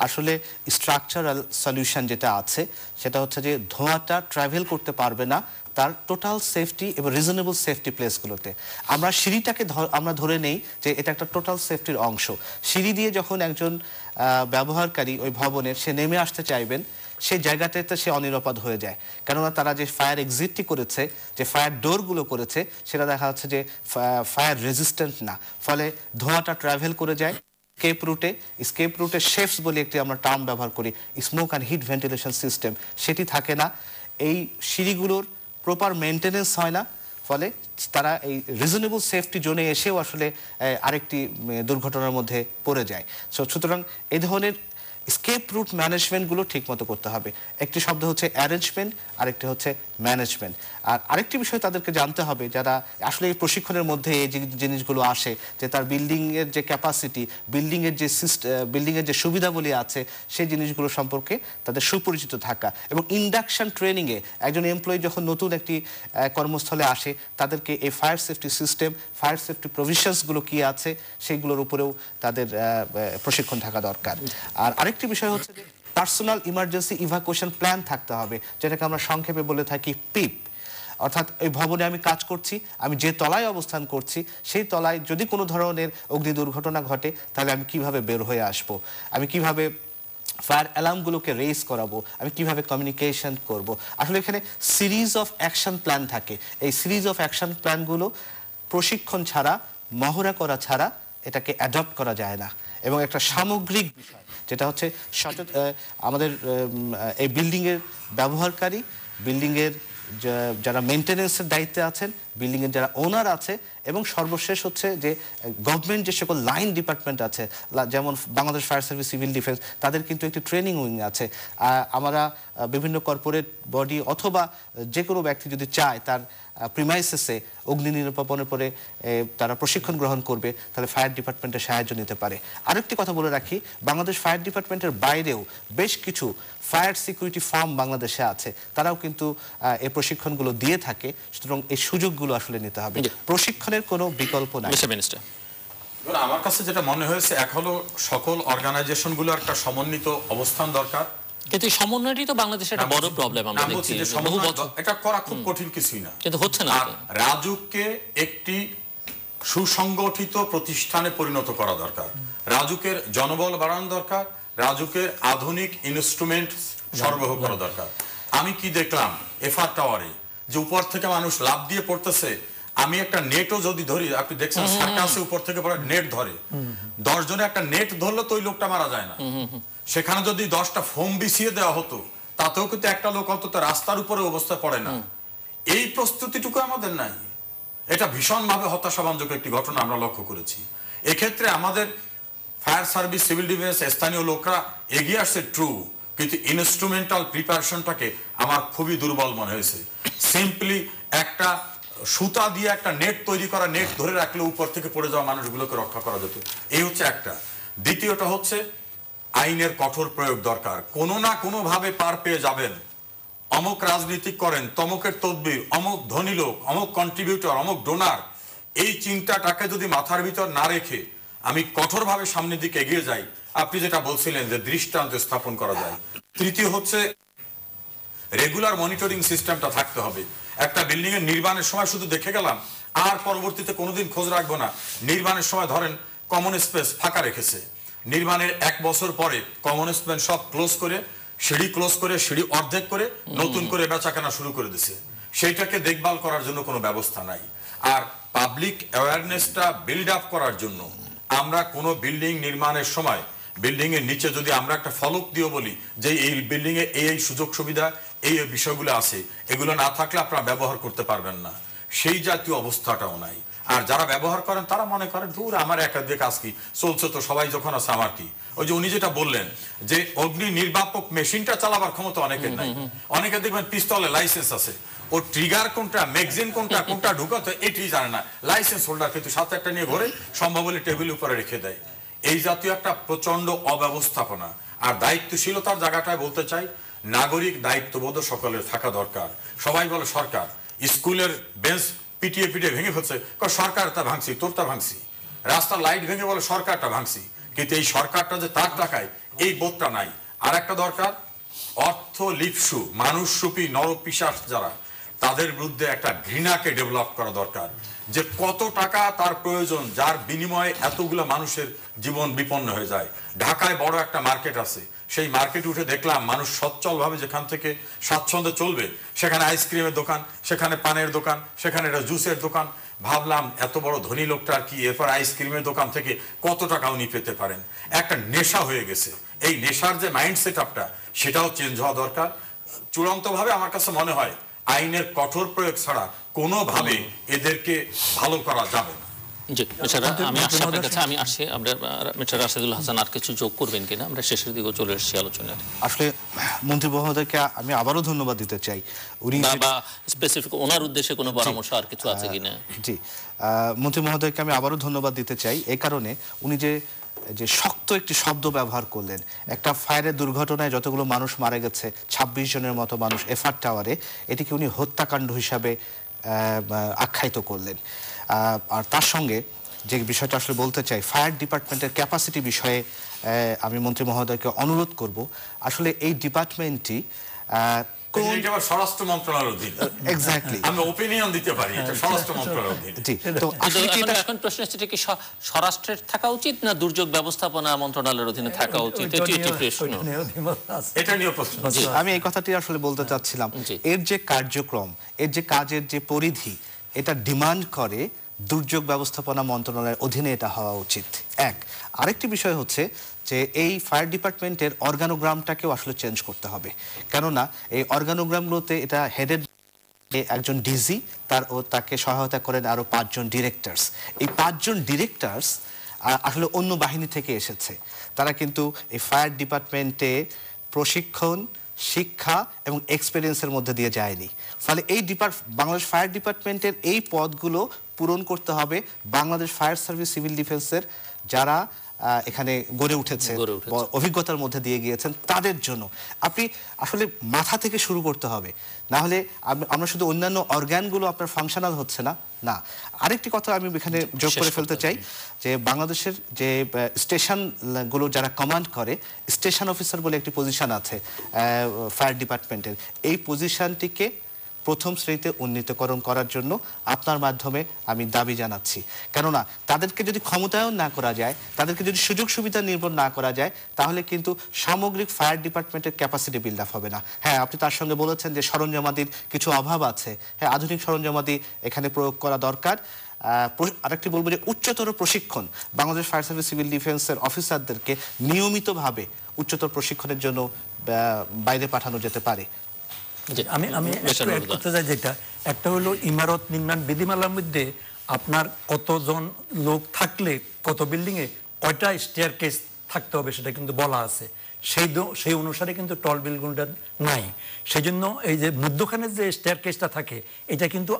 আসলে স্ট্রাকচারাল সলিউশন যেটা আছে, সেটা হচ্ছে যে ধোঁয়াটা ট্রাভেল করতে পারবে না তার টোটাল সেফটি এবং রিজনেবল সেফটি প্লেসগুলোতে। আমরা সিঁড়িটাকে আমরা ধরে নেই যে এটা একটা টোটাল সেফটির অংশ। সিঁড়ি দিয়ে যখন একজন ব্যবহারকারী ওই ভবনের সে নেমে আসতে চাইবেন, সেই জায়গাটাতে সে অনিরাপদ হয়ে যায়। কেননা তারা যে ফায়ার এক্সিটটি করেছে, যে ফায়ার ডোরগুলো করেছে, সেটা দেখা যাচ্ছে যে ফায়ার রেজিস্ট্যান্ট না, ফলে ধোঁয়াটা ট্রাভেল করে যায় স্কেপ রুটে শেফস বলে একটি আমরা টার্ম ব্যবহার করি, smoke and heat ventilation system, সেটি থাকে না। এই সিঁড়িগুলোর প্রপার মেনটেনেন্স হয় না, ফলে তারা এই রিজনেবল সেফটি জোনে এসেও আসলে আরেকটি দুর্ঘটনার মধ্যে পড়ে যায়। সুতরাং এই ধরনের স্কেপ রুট ম্যানেজমেন্টগুলো ঠিকমতো করতে হবে। একটি শব্দ হচ্ছে অ্যারেঞ্জমেন্ট, আরেকটি হচ্ছে ম্যানেজমেন্ট। আর আরেকটি বিষয় তাদেরকে জানতে হবে, যারা আসলে এই প্রশিক্ষণের মধ্যে এই জিনিসগুলো আসে, যে তার বিল্ডিংয়ের যে ক্যাপাসিটি, বিল্ডিংয়ের যে সুবিধাবলী আছে, সেই জিনিসগুলো সম্পর্কে তাদের সুপরিচিত থাকা। এবং ইন্ডাকশন ট্রেনিংয়ে একজন এমপ্লয়ি যখন নতুন একটি কর্মস্থলে আসে, তাদেরকে এই fire safety system, fire safety প্রভিশনসগুলো কী আছে, সেইগুলোর উপরেও তাদের প্রশিক্ষণ থাকা দরকার। আর আরেকটি বিষয় হচ্ছে যে পার্সোনাল ইমার্জেন্সি ইভাকুয়েশন প্ল্যান থাকতে হবে, যেটাকে আমরা সংক্ষেপে বলে থাকি পিপ। অর্থাৎ ওই ভবনে আমি কাজ করছি, আমি যে তলায় অবস্থান করছি, সেই তলায় যদি কোনো ধরনের অগ্নি দুর্ঘটনা ঘটে, তাহলে আমি কিভাবে বের হয়ে আসব, আমি কিভাবে ফায়ার অ্যালার্মগুলোকে রেজ করাবো, আমি কিভাবে কমিউনিকেশন করব। আসলে এখানে সিরিজ অফ অ্যাকশন প্ল্যান থাকে। এই সিরিজ অফ অ্যাকশন প্ল্যানগুলো প্রশিক্ষণ ছাড়া, মহড়া করা ছাড়া এটাকে অ্যাডপ্ট করা যায় না। এবং একটা সামগ্রিক বিষয় যেটা হচ্ছে আমাদের এই বিল্ডিংয়ের ব্যবহারকারী, বিল্ডিংয়ের যারা মেনটেনেন্সের দায়িত্বে আছেন, বিল্ডিংয়ের যারা ওনার আছে, এবং সর্বশেষ হচ্ছে যে গভর্নমেন্ট যে সকল লাইন ডিপার্টমেন্ট আছে, যেমন Bangladesh fire service, civil defence, তাদের কিন্তু একটি ট্রেনিং উইং আছে। আমরা বিভিন্ন কর্পোরেট বডি অথবা যে কোনো ব্যক্তি যদি চায় তার প্রিমাইসেসে অগ্নি নির্বাপনের পরে তারা প্রশিক্ষণ গ্রহণ করবে, তাহলে ফায়ার ডিপার্টমেন্টের সাহায্য নিতে পারে। আরেকটি কথা বলে রাখি, বাংলাদেশ ফায়ার ডিপার্টমেন্টের বাইরেও বেশ কিছু ফায়ার সিকিউরিটি ফার্ম বাংলাদেশে আছে, তারাও কিন্তু এই প্রশিক্ষণগুলো দিয়ে থাকে। সুতরাং এই সুযোগগুলো আসলে নিতে হবে, প্রশিক্ষণের কোনো বিকল্প নাই। আমার কাছে যেটা মনে হয়েছে, এক হলো সকল অর্গানাইজেশনগুলো একটা সমন্বিত অবস্থান দরকার, কিন্তু সমন্বয়টি তো বাংলাদেশের একটা বড় প্রবলেম। আমরা দেখছি এটা করা খুব কঠিন কিছুই না, কিন্তু হচ্ছে না। রাজুককে একটি সুসংগঠিত প্রতিষ্ঠানে পরিণত করা দরকার, রাজুকের জনবল বাড়ানো দরকার, রাজুকের আধুনিক ইনস্ট্রুমেন্ট সরবরাহ করা দরকার। আমি কি দেখলাম এফআর টাওয়ারে যে উপর থেকে মানুষ লাফ দিয়ে পড়তেছে, আমি একটা নেটও যদি ধরি, আপনি দেখছেন সার্কাসে উপর থেকে পড়ে নেট ধরে, 10 জনে একটা নেট ধরলে তো ওই লোকটা মারা যায় না। সেখানে যদি 10টা ফোম বিছিয়ে দেওয়া হতো, তাতেও কিন্তু একটা লোক অন্তত রাস্তার উপরে অবস্থা পড়ে না। এই প্রস্তুতিটুকু আমাদের নাই। এটা ভীষণভাবে হতাশাব্যঞ্জক একটি ঘটনা আমরা লক্ষ্য করেছি। এক্ষেত্রে আমাদের ফায়ার সার্ভিস, সিভিল ডিফেন্স, স্থানীয় লোকরা এগিয়ে আসছে ট্রু, কিন্তু ইনস্ট্রুমেন্টাল প্রিপারেশনটাকে আমার খুবই দুর্বল মনে হয়েছে। সিম্পলি একটা সুতা দিয়ে একটা নেট তৈরি করা, নেট ধরে রাখলে উপর থেকে পড়ে যাওয়া মানুষগুলোকে রক্ষা করা যেত। এই হচ্ছে একটা। দ্বিতীয়টা হচ্ছে আইনের কঠোর প্রয়োগ দরকার। কোনো না কোনো ভাবে পার পেয়ে যাবেন, অমুক রাজনীতি করেন, তমুকের তদবির, অমুক ধনী লোক, অমুক কন্ট্রিবিউটর, অমুক ডোনার, এই চিন্তাটাকে যদি মাথার ভিতর না রেখে আমি কঠোরভাবে সামনের দিকে এগিয়ে যাই, আপনি যেটা বলছিলেন যে দৃষ্টান্ত স্থাপন করা যায়। তৃতীয় হচ্ছে রেগুলার মনিটরিং সিস্টেমটা থাকতে হবে। একটা বিল্ডিং এর নির্মাণের সময় শুধু দেখে গেলাম, আর পরবর্তীতে কোনোদিন খোঁজ রাখবো না। নির্মাণের সময় ধরেন কমন স্পেস ফাঁকা রেখেছে, নির্মাণের 1 বছর পরে কমন স্পেস সব ক্লোজ করে, সিঁড়ি ক্লোজ করে, সিঁড়ি অর্ধেক করে নতুন করে বেচাকেনা শুরু করে দিছে। সেইটাকে দেখভাল করার জন্য কোনো ব্যবস্থা নাই। আর পাবলিক অ্যাওয়ারনেসটা বিল্ড আপ করার জন্য আমরা কোনো বিল্ডিং নির্মাণের সময় বিল্ডিং এর নিচে যদি আমরা একটা ফলক দিয়ে বলি যে এই বিল্ডিং এ এই সুযোগ সুবিধা, এই বিষয়গুলো আছে, এগুলো না থাকলে আপনারা ব্যবহার করতে পারবেন না, সেই জাতীয় অবস্থাটাও নাই। আর যারা ব্যবহার করেন তারা মনে করেন দূর আমার একাধিক কাজ কি চলছে, তো সবাই যখন আছে আমার কি। ওই যে উনি যেটা বললেন যে অগ্নি নির্বাপক মেশিনটা চালাবার ক্ষমতা অনেকের নাই। অনেকে দেখবেন পিস্তলে লাইসেন্স আছে, ও ট্রিগার কোনটা, ম্যাগজিন কোনটা, কোনটা ঢুকাতে এটি জানে না, লাইসেন্স হোল্ডার কিন্তু সাথে একটা নিয়ে ঘরে সম্ভব হলে টেবিল উপরে রেখে দেয়। এই জাতীয় একটা প্রচন্ড অব্যবস্থাপনা। আর দায়িত্বশীলতার জায়গাটায় বলতে চাই, নাগরিক দায়িত্ববোধ সকলের থাকা দরকার। সবাই বলে সরকার, স্কুলের বেঞ্চ পিটিয়ে পিটিয়ে ভেঙে ফেলছে, সরকার তা ভাঙছি, তোর তা ভাঙছি, রাস্তার লাইট ভেঙে বলে সরকারটা ভাঙছি, কিন্তু এই সরকারটা যে তার টাকায়, এই বোধটা নাই। আর একটা দরকার, অর্থ লিপসু মানুষরূপী নরপিশাচ যারা, তাদের বিরুদ্ধে একটা ঘৃণাকে ডেভেলপ করা দরকার, যে কত টাকা তার প্রয়োজন, যার বিনিময়ে এতগুলো মানুষের জীবন বিপন্ন হয়ে যায়। ঢাকায় বড় একটা মার্কেট আছে, সেই মার্কেটে উঠে দেখলাম মানুষ সচ্ছলভাবে যেখান থেকে স্বাচ্ছন্দ্যে চলবে, সেখানে আইসক্রিমের দোকান, সেখানে পানের দোকান, সেখানে একটা জুসের দোকান। ভাবলাম এত বড় ধনী লোকটা কি এরপর আইসক্রিমের দোকান থেকে কত টাকা উনি পেতে পারেন। একটা নেশা হয়ে গেছে। এই নেশার যে মাইন্ড সেট আপটা, সেটাও চেঞ্জ হওয়া দরকার। চূড়ান্তভাবে আমার কাছে মনে হয় আইনের কঠোর প্রয়োগ ছাড়া কোনোভাবে এদেরকে ভালো করা যাবে না। জি, আমি আসছি আপনার কাছে, আমি আসছি। আমরা মিস্টার রাশেদুল হাসান আর কিছু যোগ করবেন কিনা? আমরা শেষের দিকে চলে এসেছি আলোচনায়। আসলে মন্ত্রী মহোদয়কে আমি আবারও ধন্যবাদ দিতে চাই। উনি বা স্পেসিফিক ওনার উদ্দেশ্যে কোনো পরামর্শ আর কিছু আছে কিনা? জি, মন্ত্রী মহোদয়কে আমি আবারও ধন্যবাদ দিতে চাই এই কারণে, উনি যে শক্ত একটি শব্দ ব্যবহার করলেন। একটা ফায়ারের দুর্ঘটনায় যতগুলো মানুষ মারা গেছে, 26 জনের মতো মানুষ এফআর টাওয়ারে, এটিকে উনি হত্যাকাণ্ড হিসাবে আখ্যায়িত করলেন। আর তার সঙ্গে যে বিষয়টা আসলে বলতে চাই, ফায়ার ডিপার্টমেন্টের ক্যাপাসিটি বিষয়ে আমি মন্ত্রী মহোদয়কে অনুরোধ করব। আসলে এই ডিপার্টমেন্টটি স্বরাষ্ট্র মন্ত্রণালয়ের অধীন, এক্স্যাক্টলি আমি অপিনিয়ন দিতে পারি, এটা স্বরাষ্ট্র মন্ত্রণালয়ের অধীন। জি, তো এখন প্রশ্ন হচ্ছে কি স্বরাষ্ট্রের থাকা উচিত না দুর্যোগ ব্যবস্থাপনা মন্ত্রণালয়ের অধীনে থাকা উচিত? এটা নিয়ে প্রশ্ন। আমি এই কথাটি আসলে বলতে চাচ্ছিলাম, এর যে কার্যক্রম, এর যে কাজের যে পরিধি, এটা ডিমান্ড করে দুর্যোগ ব্যবস্থাপনা মন্ত্রণালয়ের অধীনে এটা হওয়া উচিত। এক, আরেকটি বিষয় হচ্ছে যে এই ফায়ার ডিপার্টমেন্টের অর্গানোগ্রামটাকেও আসলে চেঞ্জ করতে হবে। কেননা এই অর্গানোগ্রামগুলোতে এটা হেডেড একজন ডিজি, তাকে সহায়তা করেন আরো 5 জন ডিরেক্টরস। এই 5 জন ডিরেক্টরস আসলে অন্য বাহিনী থেকে এসেছে। তারা কিন্তু এই ফায়ার ডিপার্টমেন্টে প্রশিক্ষণ, শিক্ষা এবং এক্সপেরিয়েন্সের মধ্যে দিয়ে যায়নি। ফলে এই বাংলাদেশ ফায়ার ডিপার্টমেন্টের এই পদগুলো পূরণ করতে হবে বাংলাদেশ ফায়ার সার্ভিস সিভিল ডিফেন্সের যারা এখানে গড়ে উঠেছে, অভিজ্ঞতার মধ্যে দিয়ে গিয়েছেন, তাদের জন্য। আপনি আসলে মাথা থেকে শুরু করতে হবে, না হলে আমরা শুধু অন্যান্য অর্গানগুলো আপনার ফাংশনাল হচ্ছে না। না, আরেকটি কথা আমি এখানে যোগ করে ফেলতে চাই যে বাংলাদেশের যে স্টেশনগুলো যারা কমান্ড করে, স্টেশন অফিসার বলে একটি পজিশন আছে ফায়ার ডিপার্টমেন্টের, এই পজিশনটিকে প্রথম শ্রেণীতে উন্নীতকরণ করার জন্য আপনার মাধ্যমে আমি দাবি জানাচ্ছি। কেননা তাদেরকে যদি ক্ষমতায়ন না করা যায়, তাদেরকে যদি সুযোগ সুবিধা নির্ভর না করা যায়, তাহলে কিন্তু সামগ্রিক ফায়ার ডিপার্টমেন্টের ক্যাপাসিটি বিল্ড আপ হবে না। হ্যাঁ, আপনি তার সঙ্গে বলেছেন যে সরঞ্জামাদির কিছু অভাব আছে। হ্যাঁ, আধুনিক সরঞ্জামাদি এখানে প্রয়োগ করা দরকার। আরেকটি বলবো যে উচ্চতর প্রশিক্ষণ, বাংলাদেশ ফায়ার সার্ভিস সিভিল ডিফেন্সের অফিসারদেরকে নিয়মিতভাবে উচ্চতর প্রশিক্ষণের জন্য বাইরে পাঠানো যেতে পারে। আমি করতে চাই, যেটা একটা হলো ইমারত নির্মাণ বিধিমালার মধ্যে আপনার কতজন লোক থাকলে কত বিল্ডিং এ কয়টা স্টেয়ার কেস থাকতে হবে সেটা কিন্তু বলা আছে। সেই অনুসারে কিন্তু টল বিল্ডিংটা নাই। সেই জন্য এই যে মধ্যখানে যে স্টেয়ার কেসটা থাকে, এটা কিন্তু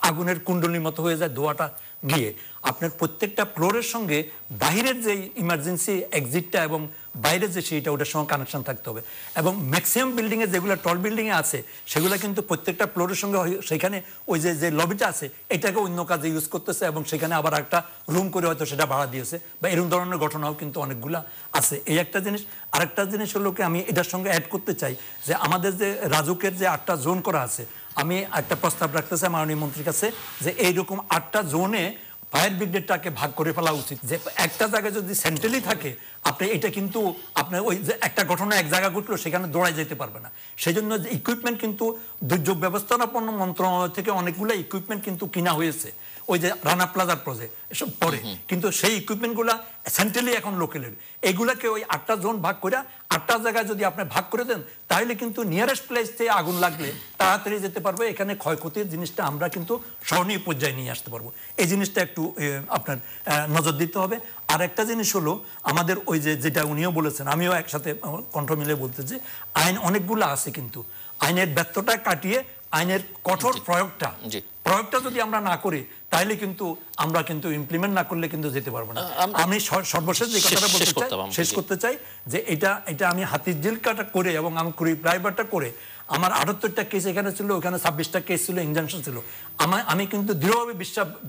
আগুনের কুণ্ডলীর মতো হয়ে যায় ধোঁয়াটা গিয়ে। আপনার প্রত্যেকটা ফ্লোরের সঙ্গে বাহিরের যে ইমার্জেন্সি এক্সিটটা এবং বাইরে যে সেইটা, ওটার সঙ্গে কানেকশন থাকতে হবে। এবং ম্যাক্সিমাম বিল্ডিংয়ে যেগুলো টল বিল্ডিংয়ে আছে, সেগুলো কিন্তু প্রত্যেকটা ফ্লোরের সঙ্গে সেখানে ওই যে লবিটা আছে, এটাকে অন্য কাজে ইউজ করতেছে এবং সেখানে আবার একটা রুম করে হয়তো সেটা ভাড়া দিয়েছে, বা এরকম ধরনের ঘটনাও কিন্তু অনেকগুলো আছে। এই একটা জিনিস। আরেকটা জিনিস হলো কি, আমি এটার সঙ্গে অ্যাড করতে চাই যে আমাদের যে রাজুকের যে 8টা জোন করা আছে, আমি একটা প্রস্তাব রাখতে চাই মাননীয় মন্ত্রীর কাছে যে এইরকম 8টা জোনে ফায়ার ব্রিগেডটাকে ভাগ করে ফেলা উচিত। যে একটা জায়গায় যদি সেন্ট্রালি থাকে, আপনি এটা কিন্তু আপনার ওই যে একটা ঘটনা এক জায়গা ঘটলো, সেখানে দৌড়ায় যেতে পারবে না। সেই জন্য যে ইকুইপমেন্ট কিন্তু দুর্যোগ ব্যবস্থাপনা মন্ত্রণালয় থেকে অনেকগুলো ইকুইপমেন্ট কিন্তু কিনা হয়েছে, ওই যে রানা প্লাজার প্রজেক্ট এসব পরে, কিন্তু সেই ইকুইপমেন্টগুলা সেন্ট্রালি এখন লোকালের। এগুলাকে ওই 8টা জোন ভাগ করে 8টা জায়গায় যদি আপনি ভাগ করে দেন, তাহলে কিন্তু নিয়ারেস্ট প্লেস থেকে আগুন লাগলে তাড়াতাড়ি যেতে পারবে। এখানে ক্ষয়ক্ষতির জিনিসটা আমরা কিন্তু সহনীয় পর্যায়ে নিয়ে আসতে পারবো। এই জিনিসটা একটু আপনার নজর দিতে হবে। আর একটা জিনিস হলো আমাদের ওই যেটা উনিও বলেছেন, আমিও একসাথে কণ্ঠ মিলে বলতে যে আইন অনেকগুলো আছে, কিন্তু আইনের ব্যর্থতা কাটিয়ে আইনের কঠোর প্রয়োগটা যদি আমরা না করি, তাহলে কিন্তু আমরা কিন্তু ইমপ্লিমেন্ট না করলে কিন্তু যেতে পারবো না। আমি সর্বশেষ যে কথাটা বলতে চাই, শেষ করতে চাই যে এটা আমি হাতির জেল কাটা করে এবং আমি প্রাইভারটা করে আমার 78টা কেস এখানে ছিল, ওখানে 26টা কেস ছিল, ইনজাংশন ছিল। আমি কিন্তু দৃঢ়ভাবে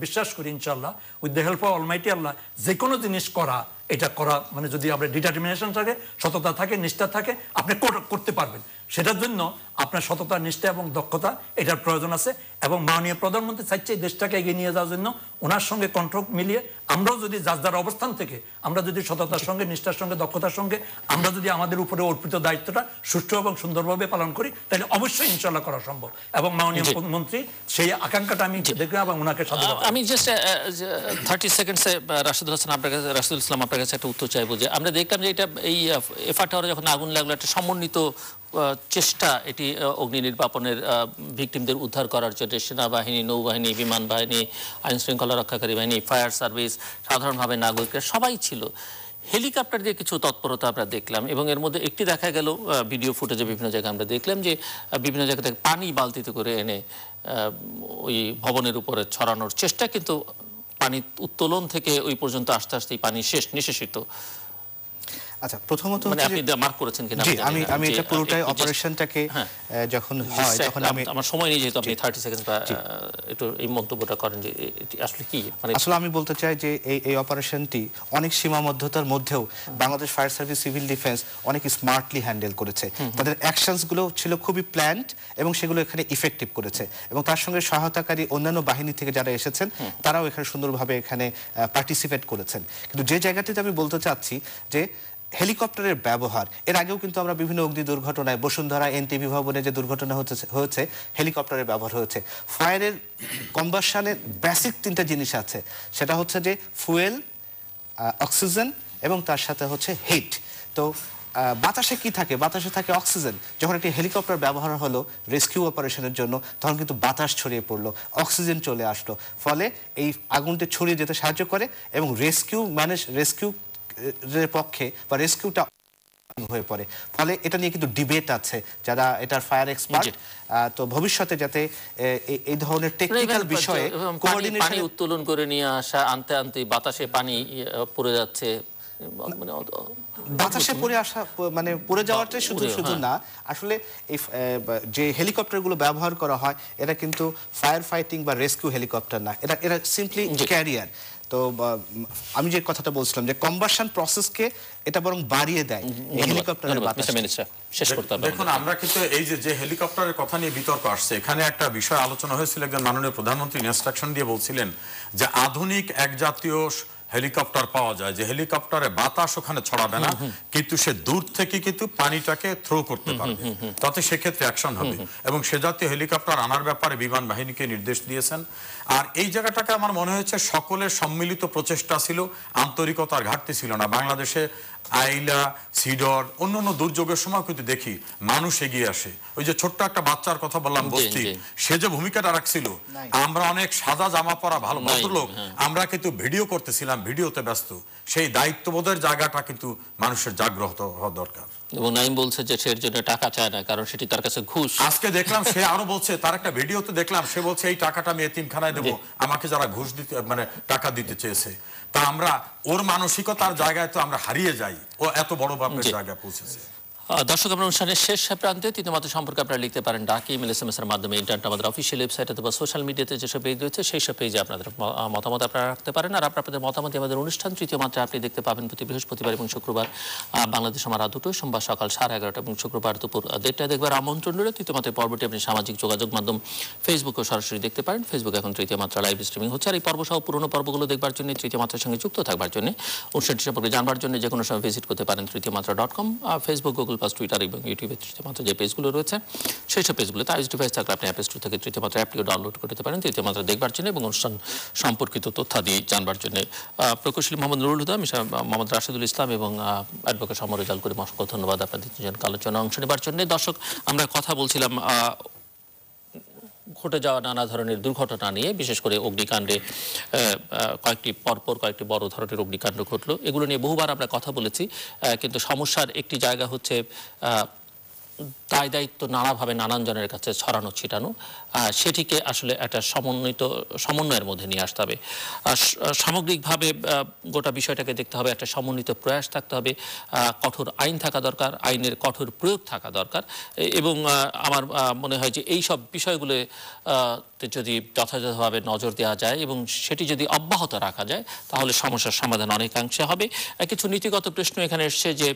বিশ্বাস করি ইনশাআল্লাহ, with the help of almighty Allah, যে কোনো জিনিস এটা করা মানে যদি আপনার ডিটারমিনেশন থাকে, সততা থাকে, নিষ্ঠা থাকে, আপনি করতে পারবেন। সেটার জন্য আপনার সততা, নিষ্ঠা এবং দক্ষতা এটার প্রয়োজন আছে। এবং মাননীয় প্রধানমন্ত্রী চাইছে এই দেশটাকে এগিয়ে নিয়ে যাওয়ার জন্য ওনার সঙ্গে কন্ট্রাক্ট মিলিয়ে আমরাও যদি যার অবস্থান থেকে আমরা যদি সততার সঙ্গে, নিষ্ঠার সঙ্গে, দক্ষতার সঙ্গে আমরা যদি আমাদের উপরে অর্পিত দায়িত্বটা সুষ্ঠু এবং সুন্দরভাবে পালন করি, তাহলে অবশ্যই ইনশাআল্লাহ করা সম্ভব। এবং মাননীয় মন্ত্রী সেই আকাঙ্ক্ষাটা আমি দেখলাম এবং ওনাকে আমি জাস্ট 30 সেকেন্ডসে রাশিদুল ইসলাম আপনার কাছে একটা উত্তর চাইবো যে আমরা দেখলাম যে এটা এই এফআর টাওয়ারে যখন আগুন লাগলো, একটা সমন্বিত চেষ্টা এটি অগ্নি নির্বাপনের ভিকটিমদের উদ্ধার করার জন্য সেনাবাহিনী, নৌবাহিনী, বিমান বাহিনী, আইন শৃঙ্খলা রক্ষাকারী বাহিনী, ফায়ার সার্ভিস, সাধারণভাবে নাগরিকরা সবাই ছিল। হেলিকপ্টার দিয়ে কিছু তৎপরতা আমরা দেখলাম এবং এর মধ্যে একটি দেখা গেল ভিডিও ফুটেজে বিভিন্ন জায়গায় আমরা দেখলাম যে বিভিন্ন জায়গা থেকে পানি বালতিতে করে এনে ওই ভবনের উপরে ছড়ানোর চেষ্টা, কিন্তু পানি উত্তোলন থেকে ওই পর্যন্ত আস্তে আস্তে পানি নিঃশেষিত। আচ্ছা, প্রথমত মানে আপনি মার্ক করেছেন কিনা আমি এটা পুরোটাই অপারেশনটাকে যখন হয় তখন আমি আমার সময় নেই, যেহেতু আপনি 30 সেকেন্ড একটু এই মন্তব্যটা করেন যে আসলে কি মানে আসলে আমি বলতে চাই যে এই অপারেশনটি অনেক সীমাবদ্ধতার মধ্যেও Bangladesh fire service civil defence অনেক স্মার্টলি হ্যান্ডেল করেছে। তাদের অ্যাকশনস গুলো ছিল খুবই প্ল্যান্ড এবং সেগুলো এখানে ইফেক্টিভ করেছে। এবং তার সঙ্গে সহায়তাকারী অন্যান্য বাহিনী থেকে যারা এসেছেন তারাও এখানে সুন্দরভাবে এখানে পার্টিসিপেট করেছেন। কিন্তু যে জায়গাটিতে আমি বলতে চাচ্ছি যে হেলিকপ্টারের ব্যবহার, এর আগেও কিন্তু আমরা বিভিন্ন অগ্নি দুর্ঘটনায়, বসুন্ধরা এনটিভি ভবনে যে দুর্ঘটনা হয়েছে হিলিকপ্টারের ব্যবহার হয়েছে। ফায়ারের কম্বাশনের বেসিক 3টা জিনিস আছে, সেটা হচ্ছে যে ফুয়েল, অক্সিজেন এবং তার সাথে হচ্ছে হিট। তো বাতাসে কি থাকে? বাতাসে থাকে অক্সিজেন। যখন একটি হেলিকপ্টার ব্যবহার হলো রেস্কিউ অপারেশনের জন্য, তখন কিন্তু বাতাস ছড়িয়ে পড়লো, অক্সিজেন চলে আসলো, ফলে এই আগুনটি ছড়িয়ে যেতে সাহায্য করে এবং রেস্কিউ পক্ষে বা রেস্কিউটা হয়ে পড়ে। ফলে এটা নিয়ে কিন্তু ডিবেট আছে, যারা এটার ফায়ার এক্সপার্ট, তো ভবিষ্যতে যাতে এই ধরনের টেকনিক্যাল বিষয়ে পানি উত্তোলন করে নিয়ে আসা, আনতে আনতে বাতাসে পানি পড়ে যাচ্ছে, বাতাসে পড়ে আসা মানে পড়ে যাওয়াটাই শুধু না, আসলে এই যে হেলিকপ্টারগুলো ব্যবহার করা হয় এটা কিন্তু ফায়ার ফাইটিং বা রেস্কিউ হেলিকপ্টার না, এটা সিম্পলি ক্যারিয়ার। তো আমি যে কথাটা বলছিলাম যে কম্বাশন প্রসেসকে এটা বরং বাড়িয়ে দেয় হেলিকপ্টারের বাতাস। দেখুন, আমরা কিন্তু এই যে হেলিকপ্টারের কথা নিয়ে বিতর্ক আসছে, এখানে একটা বিষয় আলোচনা হয়েছিল, একজন মাননীয় প্রধানমন্ত্রী ইনস্ট্রাকশন দিয়ে বলছিলেন যে আধুনিক এক জাতীয় হেলিকপ্টার পাওয়া যায় যে হেলিকপ্টারে বাতাস ওখানে ছড়াবে না, কিন্তু সে দূর থেকে কিন্তু পানিটাকে থ্রো করতে পারবে, তাতে সেক্ষেত্রে অ্যাকশন হবে। এবং সে জাতীয় হেলিকপ্টার আনার ব্যাপারে বিমান বাহিনীকে নির্দেশ দিয়েছেন। আর এই জায়গাটাকে আমার মনে হয়েছে সকলের সম্মিলিত প্রচেষ্টা ছিল, আন্তরিকতার ঘাটতি ছিল না। বাংলাদেশে আইলা, সিডর, অন্যান্য দুর্যোগের সময় কিন্তু দেখি মানুষ এগিয়ে আসে। ওই যে ছোট্ট একটা বাচ্চার কথা বললাম বস্তি, সে যে ভূমিকাটা রাখছিল, আমরা অনেক সাদা জামা পরা ভালো ভদ্রলোক, আমরা কিন্তু ভিডিও করতেছিলাম, ভিডিওতে ব্যস্ত। সেই দায়িত্ববোধের জায়গাটা কিন্তু মানুষের জাগ্রত হওয়া দরকার। এবং নাইম বলছে যে সে এর জন্য টাকা চায় না, কারণ সেটি তার কাছে ঘুষ। আজকে দেখলাম সে আরো বলছে, তার একটা ভিডিওতে দেখলাম সে বলছে এই টাকাটা আমি এতিমখানায় দেবো, আমাকে যারা ঘুষ দিতে মানে টাকা দিতে চেয়েছে। তা আমরা ওর মানসিকতার জায়গায় তো আমরা হারিয়ে যাই, ও এত বড় বাপের জায়গায় পৌঁছেছে। দর্শক, আমরা অনুষ্ঠানের শেষ প্রান্তে তৃতীয়মাত্রা সম্পর্কে আপনারা লিখতে পারেন ডাকে, ইমেল, SMS এর মাধ্যমে, ইন্টারনেট, আমাদের অফিসিয়াল ওয়েবসাইট অথবা সোশ্যাল মিডিয়াতে যেসব পেজ রয়েছে সেই সব পেজে আপনাদের মতামত আপনারা রাখতে পারেন। আর আপনাদের মতামত আমাদের অনুষ্ঠান তৃতীয় মাত্রা আপনি দেখতে পাবেন প্রতি বৃহস্পতিবার এবং শুক্রবার বাংলাদেশ আমার রাত 2টো, সোমবার সকাল 11:30 এবং শুক্রবার দুপুর 1:30 দেখবার আমন্ত্রণ রইল। তৃতীয় মাত্রার পর্বটি আপনি সামাজিক যোগাযোগ মাধ্যম ফেসবুকেও সরাসরি দেখতে পারেন। ফেসবুক এখন তৃতীয় মাত্রা লাইভ স্ট্রিমিং হচ্ছে। আর এই পর্ব সহ পুরোনো পর্বগুলো দেখবার জন্য, তৃতীয় মাত্রার সঙ্গে যুক্ত থাকবার জন্য, অনুষ্ঠানটি সম্পর্কে জানবার জন্য যে কোনো সময় ভিজিট করতে পারেন তৃতীয়মাত্রা.com। ফেসবুক, গুগল প্লাস, টুইটার এবং ইউটিউবে তৃতীয় মাত্রা যে পেজগুলো রয়েছে সেই সব পেজগুলোতে আইওএস ডিভাইস থাকলে আপনি অ্যাপ স্টোর থেকে তৃতীয় মাত্রা অ্যাপটিও ডাউনলোড করতে পারেন তৃতীয় মাত্রা দেখবার জন্য এবং অনুষ্ঠান সম্পর্কিত তথ্যাদি জানবার জন্য। প্রকৌশলী মোহাম্মদ নুরুল হুদা, মোহাম্মদ রাশেদুল ইসলাম এবং অ্যাডভোকেট সমর রেজাল করিম, অসংখ্য ধন্যবাদ আপনাদের তিনজনকে আলোচনায় অংশ নেবার জন্য। দর্শক, আমরা কথা বলছিলাম ঘটে যাওয়া নানা ধরনের দুর্ঘটনা নিয়ে, বিশেষ করে অগ্নিকাণ্ডে কয়েকটি বড় ধরনের অগ্নিকাণ্ড ঘটলো। এগুলো নিয়ে বহুবার আমরা কথা বলেছি, কিন্তু সমস্যার একটি জায়গা হচ্ছে দায় দায়িত্ব নানাভাবে নানান জনের কাছে ছড়ানো ছিটানো, সেটিকে আসলে একটা সমন্বয়ের মধ্যে নিয়ে আসতে হবে। সামগ্রিকভাবে গোটা বিষয়টাকে দেখতে হবে, একটা সমন্বিত প্রয়াস থাকতে হবে, কঠোর আইন থাকা দরকার, আইনের কঠোর প্রয়োগ থাকা দরকার। এবং আমার মনে হয় যে এই সব বিষয়গুলো যদি যথাযথভাবে নজর দেওয়া যায় এবং সেটি যদি অব্যাহত রাখা যায় তাহলে সমস্যার সমাধান অনেকাংশে হবে। কিছু নীতিগত প্রশ্ন এখানে এসছে যে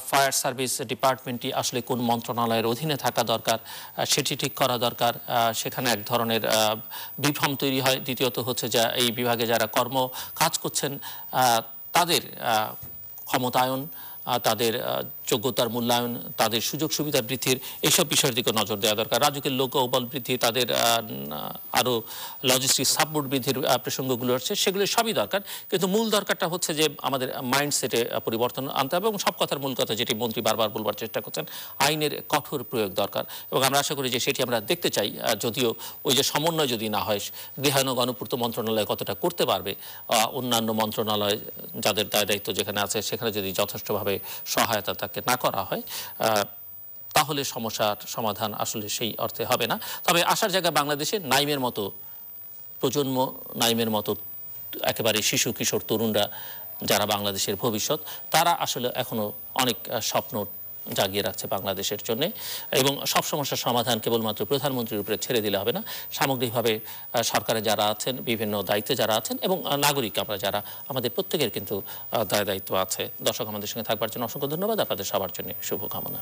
ফায়ার সার্ভিস ডিপার্টমেন্টটি আসলে কোন মন্ত্রণালয়ের অধীনে থাকা দরকার, সেটি ঠিক করা দরকার। সেখানে এক ধরনের বিভ্রম তৈরি হয়। দ্বিতীয়ত হচ্ছে যে এই বিভাগে যারা কাজ করছেন তাদের ক্ষমতায়ন, তাদের যোগ্যতার মূল্যায়ন, তাদের সুযোগ সুবিধা বৃদ্ধির, এইসব বিষয়ের দিকে নজর দেওয়া দরকার। রাজুকের লোকবল বৃদ্ধি, তাদের আরও লজিস্টিক সাপোর্ট বৃদ্ধির প্রসঙ্গগুলো আছে, সেগুলো সবই দরকার। কিন্তু মূল দরকারটা হচ্ছে যে আমাদের মাইন্ডসেটে পরিবর্তন আনতে হবে এবং সব কথার মূল কথা যেটি মন্ত্রী বারবার বলবার চেষ্টা করছেন, আইনের কঠোর প্রয়োগ দরকার। এবং আমরা আশা করি যে সেটি আমরা দেখতে চাই, যদিও ওই যে সমন্বয় যদি না হয়, গৃহায়ন ও গণপূর্ত মন্ত্রণালয় কতটা করতে পারবে, অন্যান্য মন্ত্রণালয় যাদের দায় দায়িত্ব যেখানে আছে সেখানে যদি যথেষ্টভাবে সহায়তা তাকে না করা হয়, তাহলে সমস্যার সমাধান আসলে সেই অর্থে হবে না। তবে আসার জায়গা বাংলাদেশে নাইমের মতো প্রজন্ম, নাইমের মতো একেবারে শিশু কিশোর তরুণরা যারা বাংলাদেশের ভবিষ্যৎ, তারা আসলে এখনো অনেক স্বপ্ন জাগিয়ে রাখছে বাংলাদেশের জন্য। এবং সব সমস্যার সমাধান কেবলমাত্র প্রধানমন্ত্রীর উপরে ছেড়ে দিলে হবে না, সামগ্রিকভাবে সরকারে যারা আছেন, বিভিন্ন দায়িত্বে যারা আছেন এবং নাগরিক আমরা যারা, আমাদের প্রত্যেকের কিন্তু দায় দায়িত্ব আছে। দর্শক, আমাদের সঙ্গে থাকবার জন্য অসংখ্য ধন্যবাদ। আপনাদের সবার জন্য শুভকামনা।